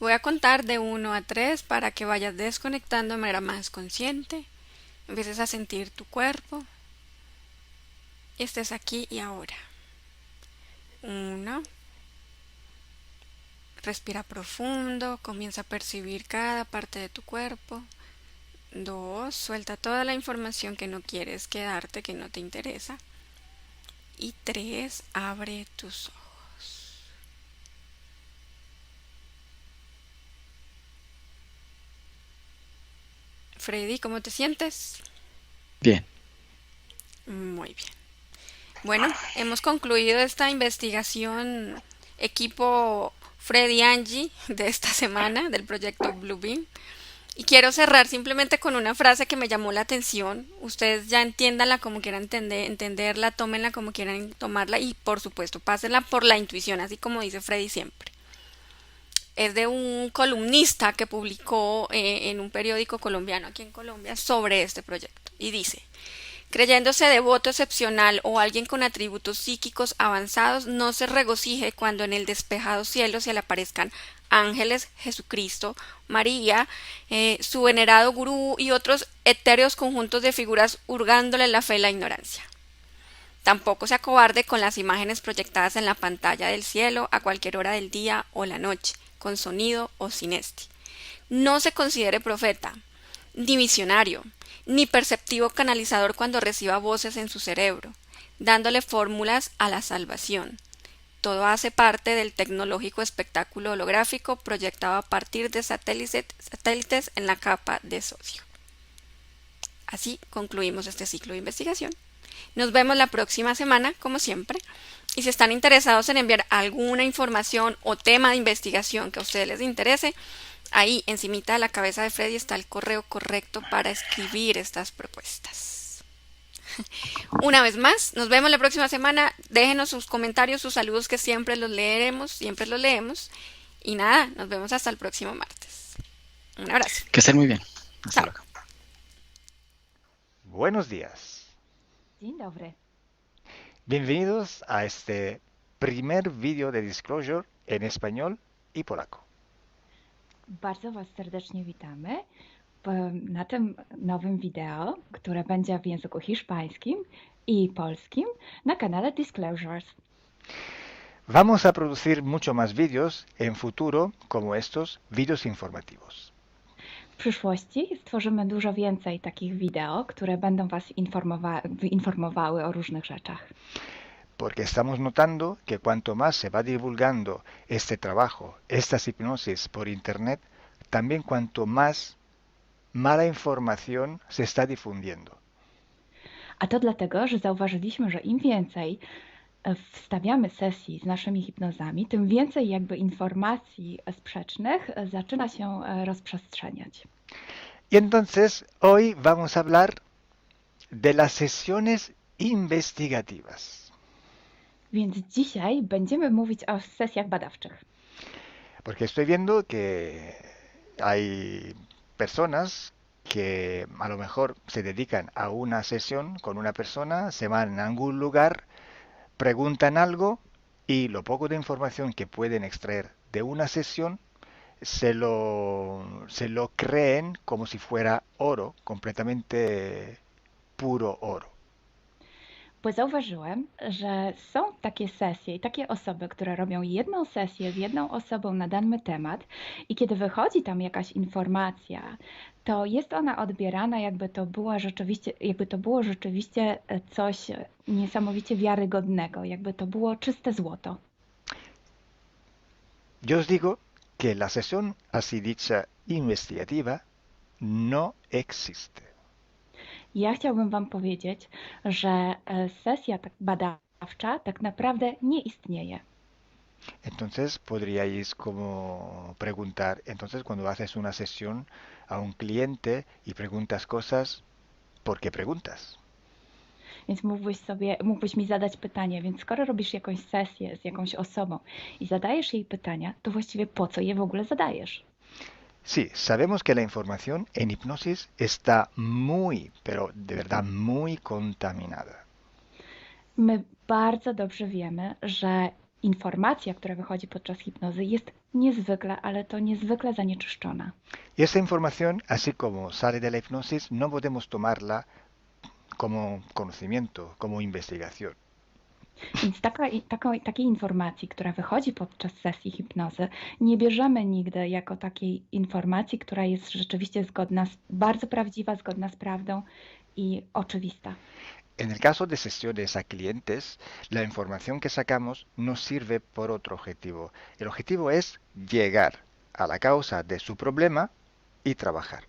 A: Voy a contar de 1 a 3 para que vayas desconectando de manera más consciente, empieces a sentir tu cuerpo y estés aquí y ahora. 1, respira profundo, comienza a percibir cada parte de tu cuerpo. 2, suelta toda la información que no quieres quedarte, que no te interesa. Y 3, abre tus ojos. Freddy, ¿cómo te sientes?
B: Bien,
A: Muy bien. Bueno, hemos concluido esta investigación equipo Freddy Angie de esta semana del proyecto Bluebeam. Y quiero cerrar simplemente con una frase que me llamó la atención. Ustedes ya entiéndanla como quieran entenderla, tómenla como quieran tomarla y por supuesto pásenla por la intuición, así como dice Freddy siempre. es de un columnista que publicó en un periódico colombiano aquí en Colombia sobre este proyecto. Y dice, creyéndose devoto excepcional o alguien con atributos psíquicos avanzados, no se regocije cuando en el despejado cielo se le aparezcan ángeles, Jesucristo, María, su venerado gurú y otros etéreos conjuntos de figuras hurgándole la fe y la ignorancia. Tampoco se acobarde con las imágenes proyectadas en la pantalla del cielo a cualquier hora del día o la noche, con sonido o sin este. No se considere profeta, ni visionario, ni perceptivo canalizador cuando reciba voces en su cerebro, dándole fórmulas a la salvación. Todo hace parte del tecnológico espectáculo holográfico proyectado a partir de satélites en la capa de sodio. Así concluimos este ciclo de investigación. Nos vemos la próxima semana, como siempre. Y si están interesados en enviar alguna información o tema de investigación que a ustedes les interese, ahí encimita de la cabeza de Freddy está el correo correcto para escribir estas propuestas. Una vez más, nos vemos la próxima semana. Déjenos sus comentarios, sus saludos que siempre los leeremos, siempre los leemos. Y nada, nos vemos hasta el próximo martes. Un abrazo.
B: Que estén muy bien. Hasta
A: Chao.
B: luego.
C: Buenos días.
D: Dzień dobry.
C: Bienvenidos a este primer vídeo de Disclosure en español y polaco.
D: Bardzo Was serdecznie witamy na tym nowym wideo, które będzie w języku hiszpańskim i polskim na kanale Disclosures.
C: Vamos a producir mucho más vídeos en futuro como estos vídeos informativos.
D: W przyszłości stworzymy dużo więcej takich wideo, które będą Was informowały o różnych rzeczach.
C: Porque estamos notando que cuanto más se va divulgando este trabajo, estas hipnosis por internet, también cuanto más mala información se está difundiendo.
D: A to dlatego, że zauważyliśmy, że im więcej wstawiamy sesji z naszymi hipnozami, tym więcej jakby informacji sprzecznych zaczyna się rozprzestrzeniać.
C: Y entonces hoy vamos a hablar de las sesiones investigativas.
D: Więc dzisiaj będziemy mówić o sesjach badawczych.
C: Porque estoy viendo que hay personas que a lo mejor se dedican a una sesión con una persona, se van a algún lugar, preguntan algo y lo poco de información que pueden extraer de una sesión se lo creen como si fuera oro, completamente puro oro.
D: Bo zauważyłem, że są takie sesje i takie osoby, które robią jedną sesję z jedną osobą na dany temat i kiedy wychodzi tam jakaś informacja, to jest ona odbierana jakby to było rzeczywiście coś niesamowicie wiarygodnego, jakby to było czyste złoto.
C: Yo os digo que la sesión así dicha investigativa no existe.
D: Ja chciałbym Wam powiedzieć, że sesja badawcza tak naprawdę nie istnieje.
C: Entonces podríais como preguntar, entonces cuando haces una sesión a un cliente y preguntas cosas, ¿por qué preguntas?
D: Więc mógłbyś mi zadać pytanie, więc skoro robisz jakąś sesję z jakąś osobą i zadajesz jej pytania, to właściwie po co je w ogóle zadajesz?
C: Sí, sabemos que la información en hipnosis está muy, pero de verdad muy contaminada.
D: My bardzo dobrze wiemy, że informacja, która wychodzi podczas hipnozy jest niezwykle, ale to niezwykle zanieczyszczona.
C: Y esta información, así como sale de la hipnosis, no podemos tomarla como conocimiento, como investigación.
D: Więc takiej informacji, która wychodzi podczas sesji hipnozy, nie bierzemy nigdy jako takiej informacji, która jest rzeczywiście bardzo prawdziwa, zgodna z prawdą i oczywista.
C: En el caso de sesiones a clientes, la información que sacamos nos sirve por otro objetivo. El objetivo es llegar a la causa de su problema y trabajar.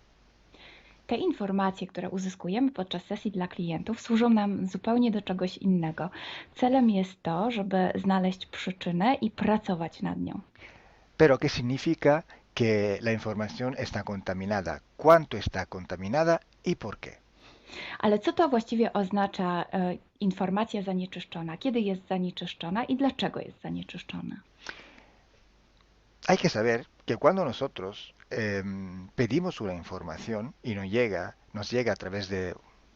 D: Te informacje, które uzyskujemy podczas sesji dla klientów, służą nam zupełnie do czegoś innego. Celem jest to, żeby znaleźć przyczynę i pracować nad nią.
C: Pero ¿qué significa que la información está contaminada? ¿Cuánto está contaminada y por qué?
D: Ale co to właściwie oznacza informacja zanieczyszczona? Kiedy jest zanieczyszczona i dlaczego jest zanieczyszczona?
C: Hay que saber que cuando nosotros pedimos una información y nos llega a través de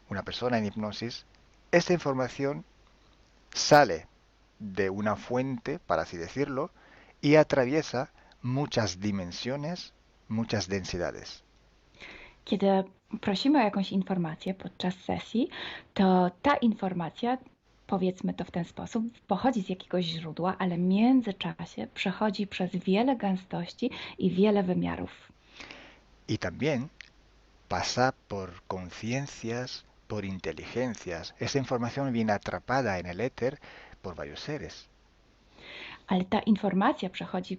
C: una persona en hipnosis, esta información sale de una fuente, para así decirlo, y atraviesa muchas dimensiones, muchas densidades.
D: Kiedy prosimy o jakąś informację podczas sesji, to ta informacja, powiedzmy to w ten sposób, pochodzi z jakiegoś źródła, ale w międzyczasie przechodzi przez wiele gęstości i wiele wymiarów.
C: Y también pasa por conciencias, por inteligencias. Esa información viene atrapada en el éter por varios seres.
D: Ale ta informacja przechodzi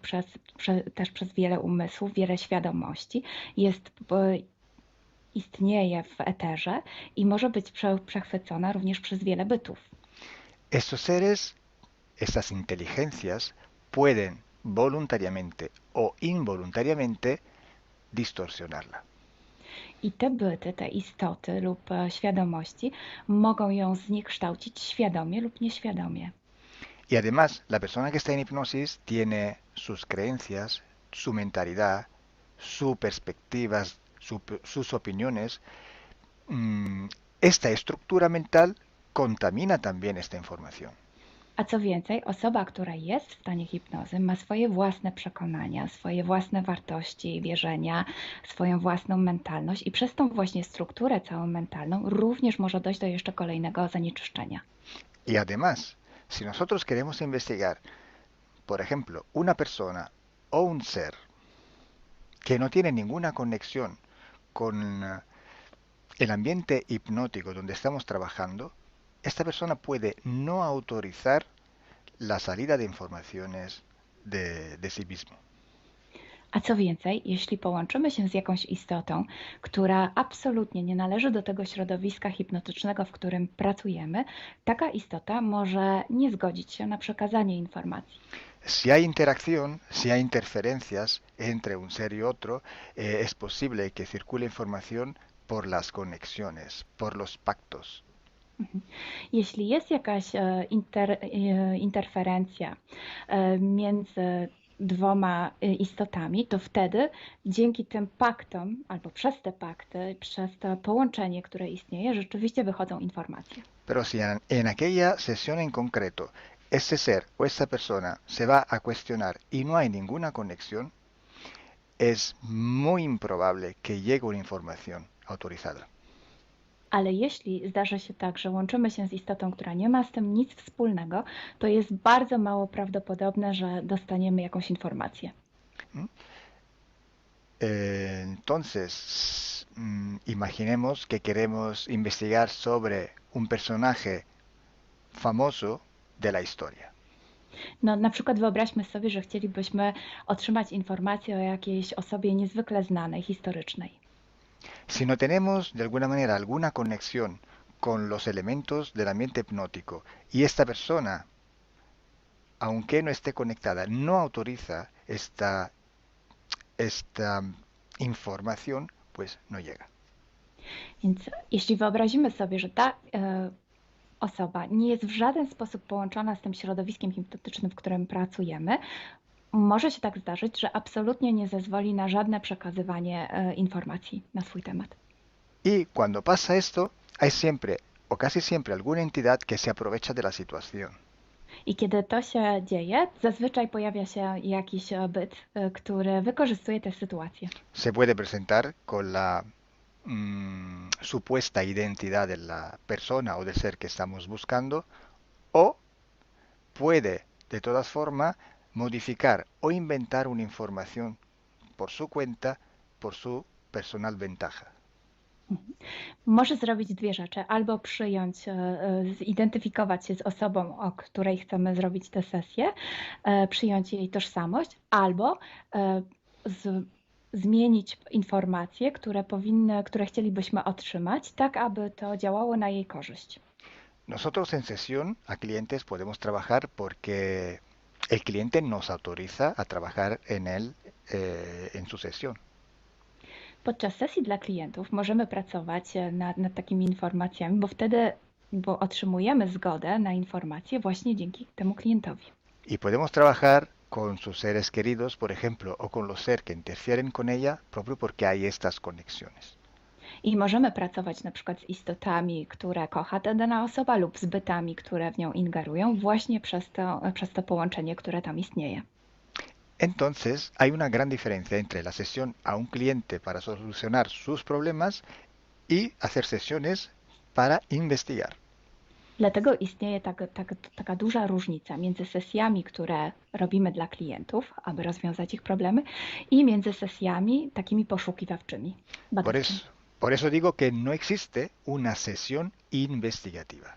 D: też przez wiele umysłów, wiele świadomości, istnieje w eterze i może być przechwycona również przez wiele bytów.
C: Estos seres, estas inteligencias, pueden voluntariamente o involuntariamente distorsionarla.
D: I te byty, te istoty lub świadomości mogą ją zniekształcić świadomie lub nieświadomie.
C: Y además, la persona que está en hipnosis tiene sus creencias, su mentalidad, sus perspectivas, sus opiniones. Esta estructura mental contamina también esta información.
D: A co więcej, osoba, która jest w stanie hipnozy, ma swoje własne przekonania, swoje własne wartości i wierzenia, swoją własną mentalność i przez tą właśnie strukturę całą mentalną również może dojść do jeszcze kolejnego zanieczyszczenia.
C: Y además, si nosotros queremos investigar, por ejemplo, una persona o un ser que no tiene ninguna conexión con el ambiente hipnótico donde estamos trabajando, esta persona puede no autorizar la salida de informaciones de sí mismo.
D: A co więcej, jeśli połączymy się z jakąś istotą, która absolutnie nie należy do tego środowiska hipnotycznego, w którym pracujemy, taka istota może nie zgodzić się na przekazanie informacji.
C: Si hay interacción, si hay interferencias entre un ser y otro, es posible que circule información por las conexiones, por los pactos.
D: Jeśli jest jakaś interferencja między dwoma istotami, to wtedy dzięki tym paktom, albo przez te pakty, przez to połączenie, które istnieje, rzeczywiście wychodzą informacje.
C: Pero si en aquella sesión en concreto ese ser o esa persona se va a cuestionar y no hay ninguna conexión, es muy improbable que llegue una información autorizada.
D: Ale jeśli zdarzy się tak, że łączymy się z istotą, która nie ma z tym nic wspólnego, to jest bardzo mało prawdopodobne, że dostaniemy jakąś informację.
C: Entonces, imaginemos que queremos investigar sobre un personaje famoso de la historia.
D: No, na przykład wyobraźmy sobie, że chcielibyśmy otrzymać informację o jakiejś osobie niezwykle znanej, historycznej.
C: Si no tenemos de alguna manera alguna conexión con los elementos del ambiente hipnótico y esta persona, aunque no esté conectada, no autoriza esta información, pues no llega.
D: Więc jeśli wyobrazimy sobie, że ta osoba nie jest w żaden sposób połączona z tym środowiskiem hipnotycznym, w którym pracujemy, może się tak zdarzyć, że absolutnie nie zezwoli na żadne przekazywanie informacji na swój temat.
C: Y cuando pasa esto, hay siempre o casi siempre alguna entidad que se aprovecha de la situación.
D: I kiedy to się dzieje, zazwyczaj pojawia się jakiś byt, który wykorzystuje tę sytuację.
C: Se puede presentar con la supuesta identidad de la persona o del ser que estamos buscando, o puede de todas formas modificar o inventar una información por su cuenta, por su personal ventaja.
D: Może zrobić dwie rzeczy. Albo przyjąć, zidentyfikować się z osobą, o której chcemy zrobić tę sesję, przyjąć jej tożsamość, albo zmienić informacje, które chcielibyśmy otrzymać, tak aby to działało na jej korzyść.
C: Nosotros en sesión a clientes podemos trabajar porque el cliente nos autoriza a trabajar en su sesión.
D: Podczas sesji dla klientów możemy pracować nad takimi informacjami, bo otrzymujemy zgodę na informacje właśnie dzięki temu klientowi.
C: Y podemos trabajar con sus seres queridos, por ejemplo, o con los seres que interfieren con ella, propio porque hay estas conexiones.
D: I możemy pracować na przykład z istotami, które kocha ta dana osoba lub z bytami, które w nią ingerują właśnie przez to połączenie, które tam istnieje.
C: Entonces, hay una gran diferencia entre la sesión a un cliente para solucionar sus problemas y hacer sesiones para investigar.
D: Dlatego istnieje taka duża różnica między sesjami, które robimy dla klientów, aby rozwiązać ich problemy, i między sesjami takimi poszukiwawczymi,
C: Por
D: badawczymi.
C: eso, por eso digo que no existe una sesión investigativa.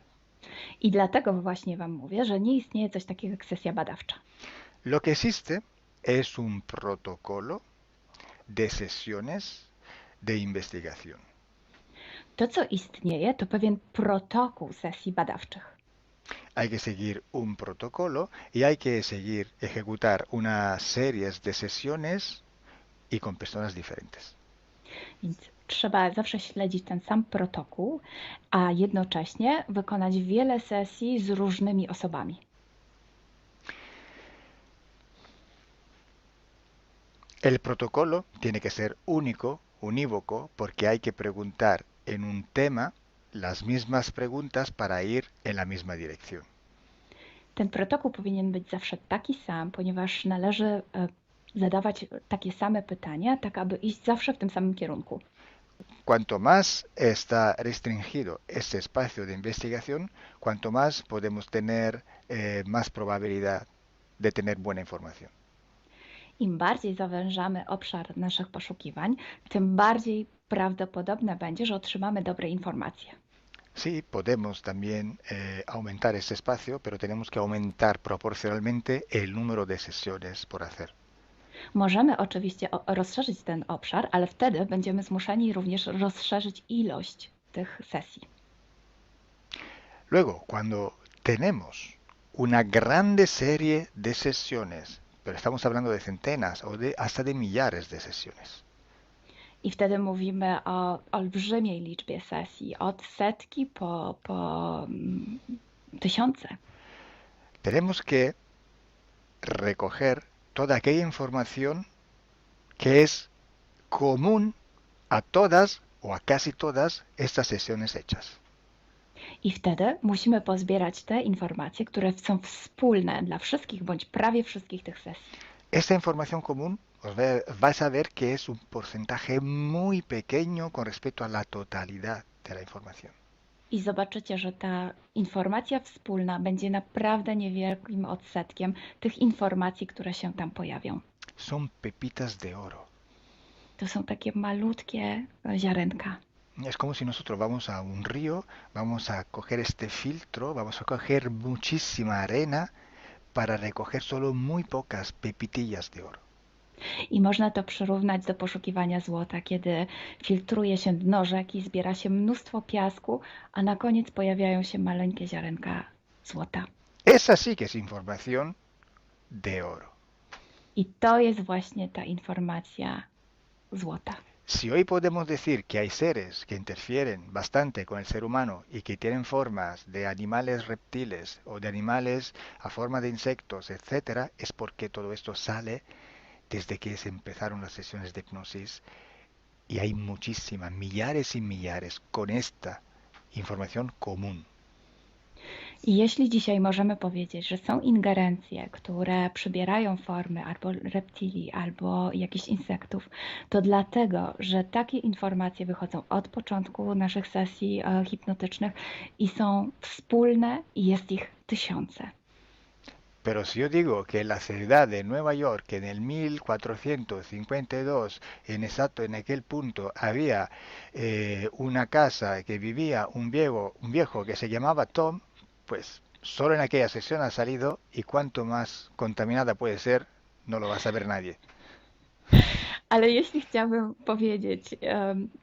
D: I dlatego właśnie Wam mówię, że nie istnieje coś takiego jak sesja badawcza.
C: Lo que existe es un protocolo de sesiones de investigación.
D: To, co istnieje, to pewien protokół sesji badawczych.
C: Hay que seguir un protocolo y hay que ejecutar unas series de sesiones y con personas diferentes.
D: Więc trzeba zawsze śledzić ten sam protokół, a jednocześnie wykonać wiele sesji z różnymi osobami.
C: El protocolo tiene que ser único, unívoco, porque hay que preguntar en un tema las mismas preguntas para ir en la misma dirección.
D: Ten protokół powinien być zawsze taki sam, ponieważ należy zadawać takie same pytania, tak aby iść zawsze w tym samym kierunku.
C: Cuanto más está restringido ese espacio de investigación, cuanto más podemos tener más probabilidad de tener buena información.
D: Im bardziej zawężamy obszar naszych poszukiwań, tym bardziej prawdopodobne będzie, że otrzymamy dobre informacje.
C: Sí, podemos también aumentar ese espacio, pero tenemos que aumentar proporcionalmente el número de sesiones por hacer.
D: Możemy oczywiście rozszerzyć ten obszar, ale wtedy będziemy zmuszeni również rozszerzyć ilość tych sesji.
C: Luego, cuando tenemos una grande serie de sesiones, pero estamos hablando de centenas o hasta de millares de sesiones,
D: I wtedy mówimy o olbrzymiej liczbie sesji, od setki po tysiące.
C: tenemos que recoger toda aquella información que es común a todas o a casi todas estas sesiones hechas.
D: I wtedy musimy pozbierać te informacje, które są wspólne dla wszystkich bądź prawie wszystkich tych sesji.
C: Esta información común vais a ver que es un porcentaje muy pequeño con respecto a la totalidad de la información.
D: I zobaczycie, że ta informacja wspólna będzie naprawdę niewielkim odsetkiem tych informacji, które się tam pojawią.
C: Son pepitas de oro.
D: To są takie malutkie ziarenka.
C: Es como si nosotros vamos a un río, vamos a coger este filtro, vamos a coger muchísima arena para recoger solo muy pocas pepitillas de oro.
D: I można to przyrównać do poszukiwania złota, kiedy filtruje się dno rzeki, zbiera się mnóstwo piasku, a na koniec pojawiają się maleńkie ziarenka złota.
C: Esa sí que es información de oro.
D: I to jest właśnie ta informacja złota.
C: Si hoy podemos decir que hay seres que interfieren bastante con el ser humano y que tienen formas de animales reptiles o de animales a forma de insectos, etcétera, es porque todo esto sale desde que se empezaron las sesiones de hipnosis y hay muchísimas, millares y millares con esta información común.
D: I jeśli dzisiaj możemy powiedzieć, że są ingerencje, które przybierają formy albo reptilii, albo jakichś insektów, to dlatego, że takie informacje wychodzą od początku naszych sesji hipnotycznych i są wspólne i jest ich tysiące.
C: Pero si yo digo que en la ciudad de Nueva York en el 1452, en aquel punto, había una casa que vivía un viejo que se llamaba Tom, pues solo en aquella sesión ha salido y cuanto más contaminada puede ser, no lo va a saber nadie.
D: Ale jeśli chciałabym powiedzieć,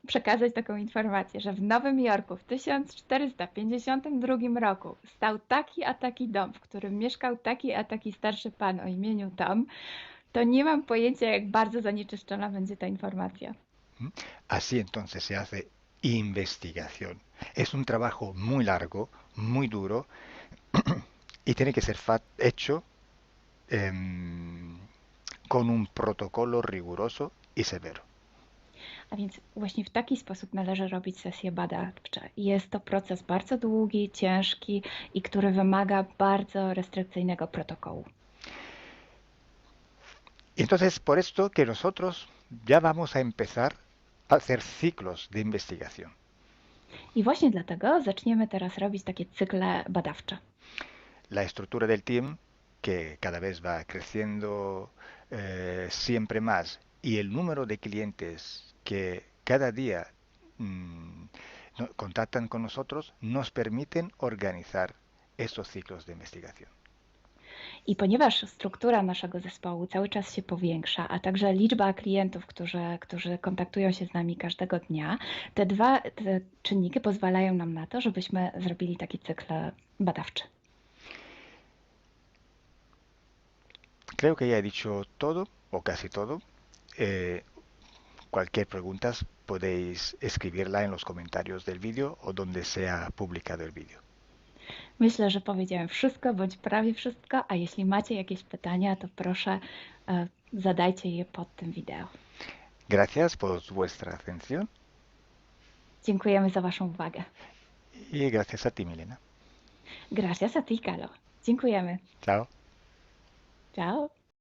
D: przekazać taką informację, że w Nowym Jorku w 1452 roku stał taki a taki dom, w którym mieszkał taki a taki starszy pan o imieniu Tom, to nie mam pojęcia, jak bardzo zanieczyszczona będzie ta informacja.
C: Así entonces se hace investigación. Es un trabajo muy largo, muy duro y tiene que ser hecho con un protocolo riguroso y severo.
D: A więc właśnie w taki sposób należy robić sesje badawcze. Jest to proces bardzo długi, ciężki i który wymaga bardzo restrykcyjnego protokołu.
C: Entonces, por esto que nosotros ya vamos a empezar a hacer ciclos de investigación.
D: I właśnie dlatego zaczniemy teraz robić takie cykle badawcze.
C: La estructura del team, que cada vez va creciendo siempre más, y el número de clientes que cada día contactan con nosotros, nos permiten organizar estos ciclos de investigación.
D: I ponieważ struktura naszego zespołu cały czas się powiększa, a także liczba klientów, którzy kontaktują się z nami każdego dnia, te czynniki pozwalają nam na to, żebyśmy zrobili taki cykl badawczy.
C: Creo que ya he dicho todo, o casi todo. Cualquier pregunta podéis escribirla en los comentarios del vídeo o donde sea publicado el vídeo.
D: Myślę, że powiedziałem wszystko, bądź prawie wszystko, a jeśli macie jakieś pytania, to proszę zadajcie je pod tym wideo.
C: Gracias por vuestra atención.
D: Dziękujemy za Waszą uwagę.
C: Y gracias a ti, Milena.
D: Gracias a ti, Kalo. Dziękujemy.
C: Chao.
D: Ciao.